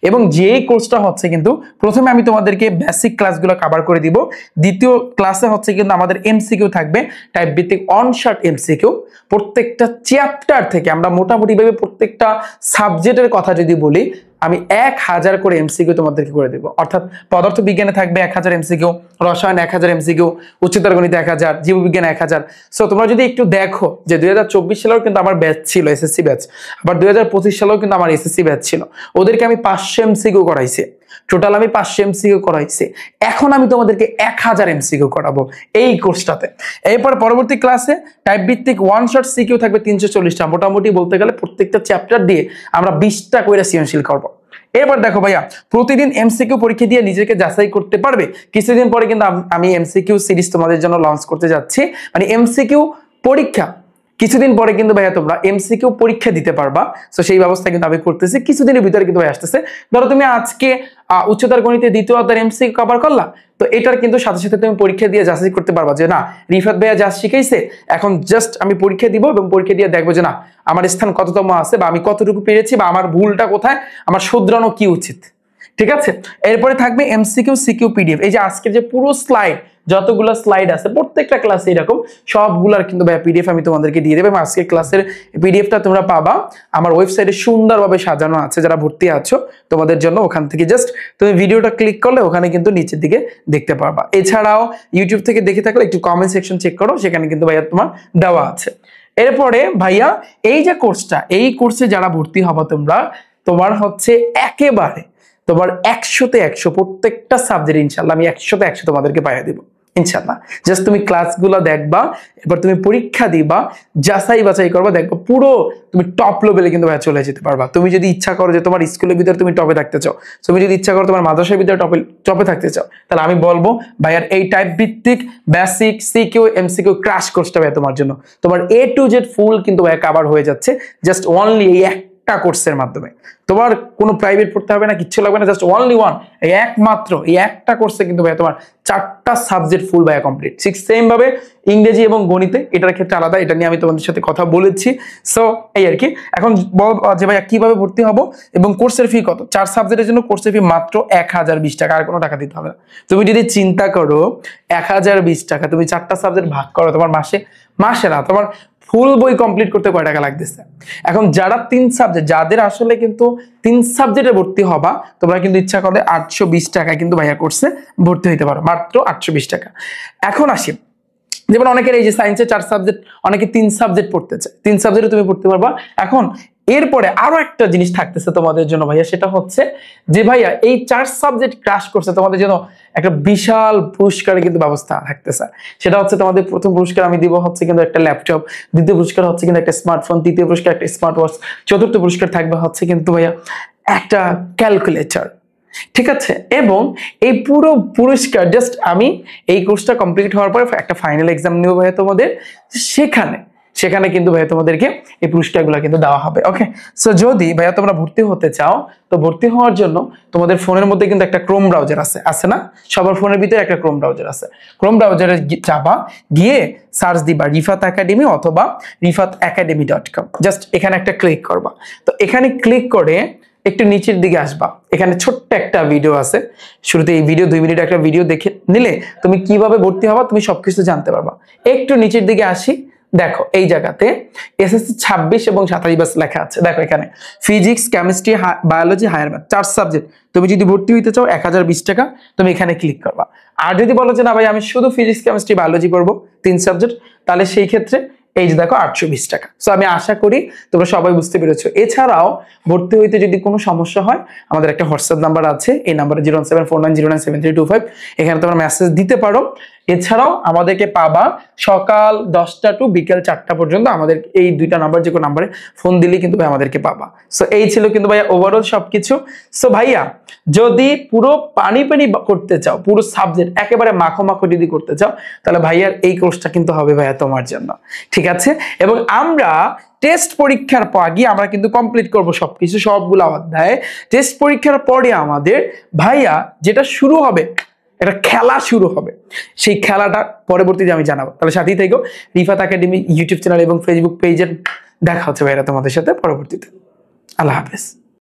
এবং যেই কোর্সটা হচ্ছে কিন্তু প্রথমে আমি তোমাদেরকে বেসিক ক্লাসগুলো কভার করে দিব, দ্বিতীয় ক্লাসে হচ্ছে কিন্তু আমাদের এমসিকিউ থাকবে, টাইপ ভিত্তিক অনশর্ট এমসিকিউ। প্রত্যেকটা চ্যাপ্টার থেকে আমরা মোটামুটি ভাবে প্রত্যেকটা সাবজেক্টের কথা যদি বলি, আমি 1000 করে এমসিকিউ তোমাদেরকে করে দেবো। অর্থাৎ পদার্থ বিজ্ঞানে থাকবে 1000 এমসিকিউ, রসায়ন 1000 এমসিকিউ, উচ্চতর গণিত 1000, জীববিজ্ঞান 1000। সো তোমরা যদি একটু দেখো যে 2024 সালেও কিন্তু আমার ব্যাচ ছিল এসএসসি ব্যাচ, আবার 2025 সালেও কিন্তু আমার এসএসসি ব্যাচ ছিল, ওদেরকে আমি 500 এমসিকিউ করাইছি, টোটাল আমি 500 এমসিকিউ করাইছি। এখন আমি তোমাদেরকে 1000 এমসিকিউ করাবো এই কোর্সটাতে। এরপর পরবর্তী ক্লাসে টাইপ ভিত্তিক ওয়ান শট সিকিউ থাকবে 340টা, মোটামুটি বলতে গেলে প্রত্যেকটা চ্যাপ্টার দিয়ে আমরা 20টা করে সৃজনশীল করবো। এবার দেখো ভাইয়া, প্রতিদিন এমসিকিউ পরীক্ষা দিয়ে নিজেকে যাচাই করতে পারবে। কিছুদিন পরে কিন্তু আমি এমসিকিউ সিরিজ তোমাদের জন্য লঞ্চ করতে যাচ্ছি, মানে এমসিকিউ পরীক্ষা কিছুদিন পরে কিন্তু ভাইয়া তোমরা এমসিকিউ পরীক্ষা দিতে পারবা। তো সেই ব্যবস্থা কিন্তু আমি করতেছি, কিছুদিনের ভিতরে কিন্তু ভাই আসতেছে। ধরো তুমি আজকে উচ্চতর গণিতে দ্বিতীয় অধ্যায়ের এমসিকিউ কভার করলা, তো এটার কিন্তু সাথে সাথে তুমি পরীক্ষা দিয়ে যাচাই করতে পারবা যে না, রিফাত ভাইয়া যা শিখাইছে এখন জাস্ট আমি পরীক্ষা দিব এবং পরীক্ষা দিয়ে দেখবো যে না আমার স্থান কততম আছে, বা আমি কতটুকু পেরেছি, বা আমার ভুলটা কোথায়, আমার শুধরানো কি উচিত। ঠিক আছে, এরপরে থাকবে এমসিকিউ সিকিউ পিডিএফ। এই যে আজকের যে পুরো স্লাইড, যতগুলো স্লাইড আছে প্রত্যেকটা ক্লাসে এরকম সবগুলার কিন্তু ভাই পিডিএফ আমি তোমাদেরকে দিয়ে দেবো। এবং আজকের ক্লাসের পিডিএফটা তোমরা পাবা আমার ওয়েবসাইটে সুন্দরভাবে সাজানো আছে, যারা ভর্তি আছো তোমাদের জন্য। ওখান থেকে জাস্ট তুমি ভিডিওটা ক্লিক করলে ওখানে কিন্তু নিচের দিকে দেখতে পারবা। এছাড়াও ইউটিউব থেকে দেখে থাকলে একটু কমেন্ট সেকশন চেক করো, সেখানে কিন্তু ভাইয়া তোমার দেওয়া আছে। এরপরে ভাইয়া এই যে কোর্সটা, এই কোর্সে যারা ভর্তি হবা তোমরা, তোমার হচ্ছে একেবারে তোমার 100তে 100 প্রত্যেকটা সাবজেক্ট ইনশাল্লাহ আমি 100তে 100 তোমাদেরকে পাইয়ে দিব ইনশাল্লাহ। জাস্ট তুমি ক্লাসগুলো দেখবা, এবার তুমি পরীক্ষা দিবা, যাচাই বাছাই করবা, দেখবা পুরো তুমি টপ লেভেলে কিন্তু ভাই চলে যেতে পারবা। তুমি যদি ইচ্ছা করো যে তোমার স্কুলের ভিতরে তুমি টপে থাকতে চাও, তুমি যদি ইচ্ছা করো তোমার মাদ্রাসার ভিতরে টপে থাকতে চাও, তাহলে আমি বলবো ভাইয়ার এই টাইপ ভিত্তিক বেসিক সিকিউ এমসিকিউ ক্র্যাশ কোর্সটা ভাই তোমার জন্য। তোমার A to Z ফুল কিন্তু ভাইয়া কভার হয়ে যাচ্ছে জাস্ট অনলি এই একটা কোর্সের মাধ্যমে। তোমার কোনো প্রাইভেট পড়তে হবে না, কিচ্ছু লাগবে না, জাস্ট অনলি ওয়ান, এই একমাত্র এই একটা কোর্সে কিন্তু ভাইয়া তোমার 4টা সাবজেক্ট ফুল ভাইয়া কমপ্লিট। ঠিক সেম ভাবে ইংরেজি এবং গণিতে এটার ক্ষেত্রে আলাদা, এটা নিয়ে আমি তোমাদের সাথে কথা বলেছি। সো এই আর কি। এখন বল যে ভাইয়া কিভাবে ভর্তি হবো এবং কোর্সের ফি কত। 4 সাবজেক্টের জন্য কোর্সের ফি মাত্র 1020 টাকা, আর কোনো টাকা দিতে হবে না। তুমি যদি চিন্তা করো 1020 টাকা তুমি 4টা সাবজেক্ট ভাগ করো, তোমার মাসে না, তোমার ফুল বই কমপ্লিট করতে কয় টাকা লাগতেছে। এখন যারা 3 সাবজেক্ট, যাদের আসলে কিন্তু 3 সাবজেক্টে ভর্তি হবা, তোমরা কিন্তু ইচ্ছা করলে 820 টাকায় কিন্তু ভাইয়া কোর্সে ভর্তি হইতে পারো, মাত্র 820 টাকা। এখন আসি, যেমন অনেকের এই যে সায়েন্সে 4 সাবজেক্ট, অনেকে 3 সাবজেক্ট পড়তে চায়, 3 সাবজেক্টে তুমি পড়তে পারবা। এখন এরপরে আরো একটা জিনিস থাকতেছে তোমাদের জন্য ভাইয়া, সেটা হচ্ছে যে ভাইয়া এই 4 সাবজেক্ট ক্রাশ করছে তোমাদের জন্য একটা বিশাল পুরস্কারের কিন্তু ব্যবস্থা থাকতেছে। সেটা হচ্ছে তোমাদের প্রথম পুরস্কার আমি দিব হচ্ছে কিন্তু একটা ল্যাপটপ, দ্বিতীয় পুরস্কার হচ্ছে কিন্তু একটা স্মার্টফোন, তৃতীয় পুরস্কার একটা স্মার্ট ওয়াচ, চতুর্থ পুরস্কার থাকবে হচ্ছে কিন্তু ভাইয়া একটা ক্যালকুলেটর। ঠিক আছে, এবং এই পুরো পুরস্কার জাস্ট আমি এই কোর্সটা কমপ্লিট হওয়ার পরে একটা ফাইনাল এক্সাম নেব ভাইয়া তোমাদের, সেখানে কিন্তু ভাইয়া তোমাদেরকে এই পুরস্কারগুলো কিন্তু দেওয়া হবে। ওকে, সো যদি ভাইয়া তোমরা ভর্তি হতে চাও, তো ভর্তি হওয়ার জন্য তোমাদের ফোনের মধ্যে কিন্তু একটা ক্রোম ব্রাউজার আছে না, সবার ফোনের ভিতরে একটা ক্রোম ব্রাউজার আছে। ক্রোম ব্রাউজারে যাবা, গিয়ে সার্চ দিবা রিফাত একাডেমি অথবা rifatacademy.com, জাস্ট এখানে একটা ক্লিক করবা। তো এখানে ক্লিক করে একটু নিচের দিকে আসবা, এখানে ছোট্ট একটা ভিডিও আছে, শুরুতে এই ভিডিও 2 মিনিট একটা ভিডিও দেখে নিলে তুমি কিভাবে ভর্তি হবা তুমি সবকিছু জানতে পারবা। একটু নিচের দিকে আসি, দেখো এই জায়গাতে এসএসসি 26 এবং 27 ব্যাচ লেখা আছে। দেখো এখানে physics, chemistry, biology, higher math 4 subject. তুমি যদি ভর্তি হইতে চাও 1020 টাকা, তুমি এখানে ক্লিক করবা। আর যদি বলো যে না ভাই আমি শুধু ফিজিক্স, কেমিস্ট্রি, বায়োলজি পড়বো 3 সাবজেক্ট, তাহলে সেই ক্ষেত্রে এই যে দেখো 820 টাকা। সো আমি আশা করি তোমরা সবাই বুঝতে পেরেছো। এছাড়াও ভর্তি হইতে যদি কোনো সমস্যা হয়, আমাদের একটা হোয়াটসঅ্যাপ নাম্বার আছে, এই নাম্বারে 07490973225, এখানে তোমরা মেসেজ দিতে পারো। এছাড়াও আমাদেরকে পাবা সকাল 10টা টু বিকেল 4টা পর্যন্ত, আমাদের এই 2টা নাম্বার, যে কোনো নাম্বারে ফোন দিলেই কিন্তু ভাই আমাদেরকে পাবা। সো এই ছিল কিন্তু ভাইয়া ওভারঅল সবকিছু। সো ভাইয়া যদি পুরো পানি করতে চাও, পুরো সাবজেক্ট একেবারে মাখো যদি করতে চাও, তাহলে ভাইয়ার এই কোর্সটা কিন্তু হবে ভাইয়া তোমার জন্য। ঠিক আছে, এবং আমরা টেস্ট পরীক্ষার আগে আমরা কিন্তু কমপ্লিট করব সবকিছু, সবগুলো অধ্যায়। টেস্ট পরীক্ষার পরে আমাদের ভাইয়া যেটা শুরু হবে, একটা খেলা শুরু হবে, সেই খেলাটা পরবর্তীতে আমি জানাবো। তাহলে সাথেই থেকো। রিফাত একাডেমি ইউটিউব চ্যানেল এবং ফেসবুক পেজের দেখা হচ্ছে ভাইরা তোমাদের সাথে পরবর্তীতে। আল্লাহ হাফেজ।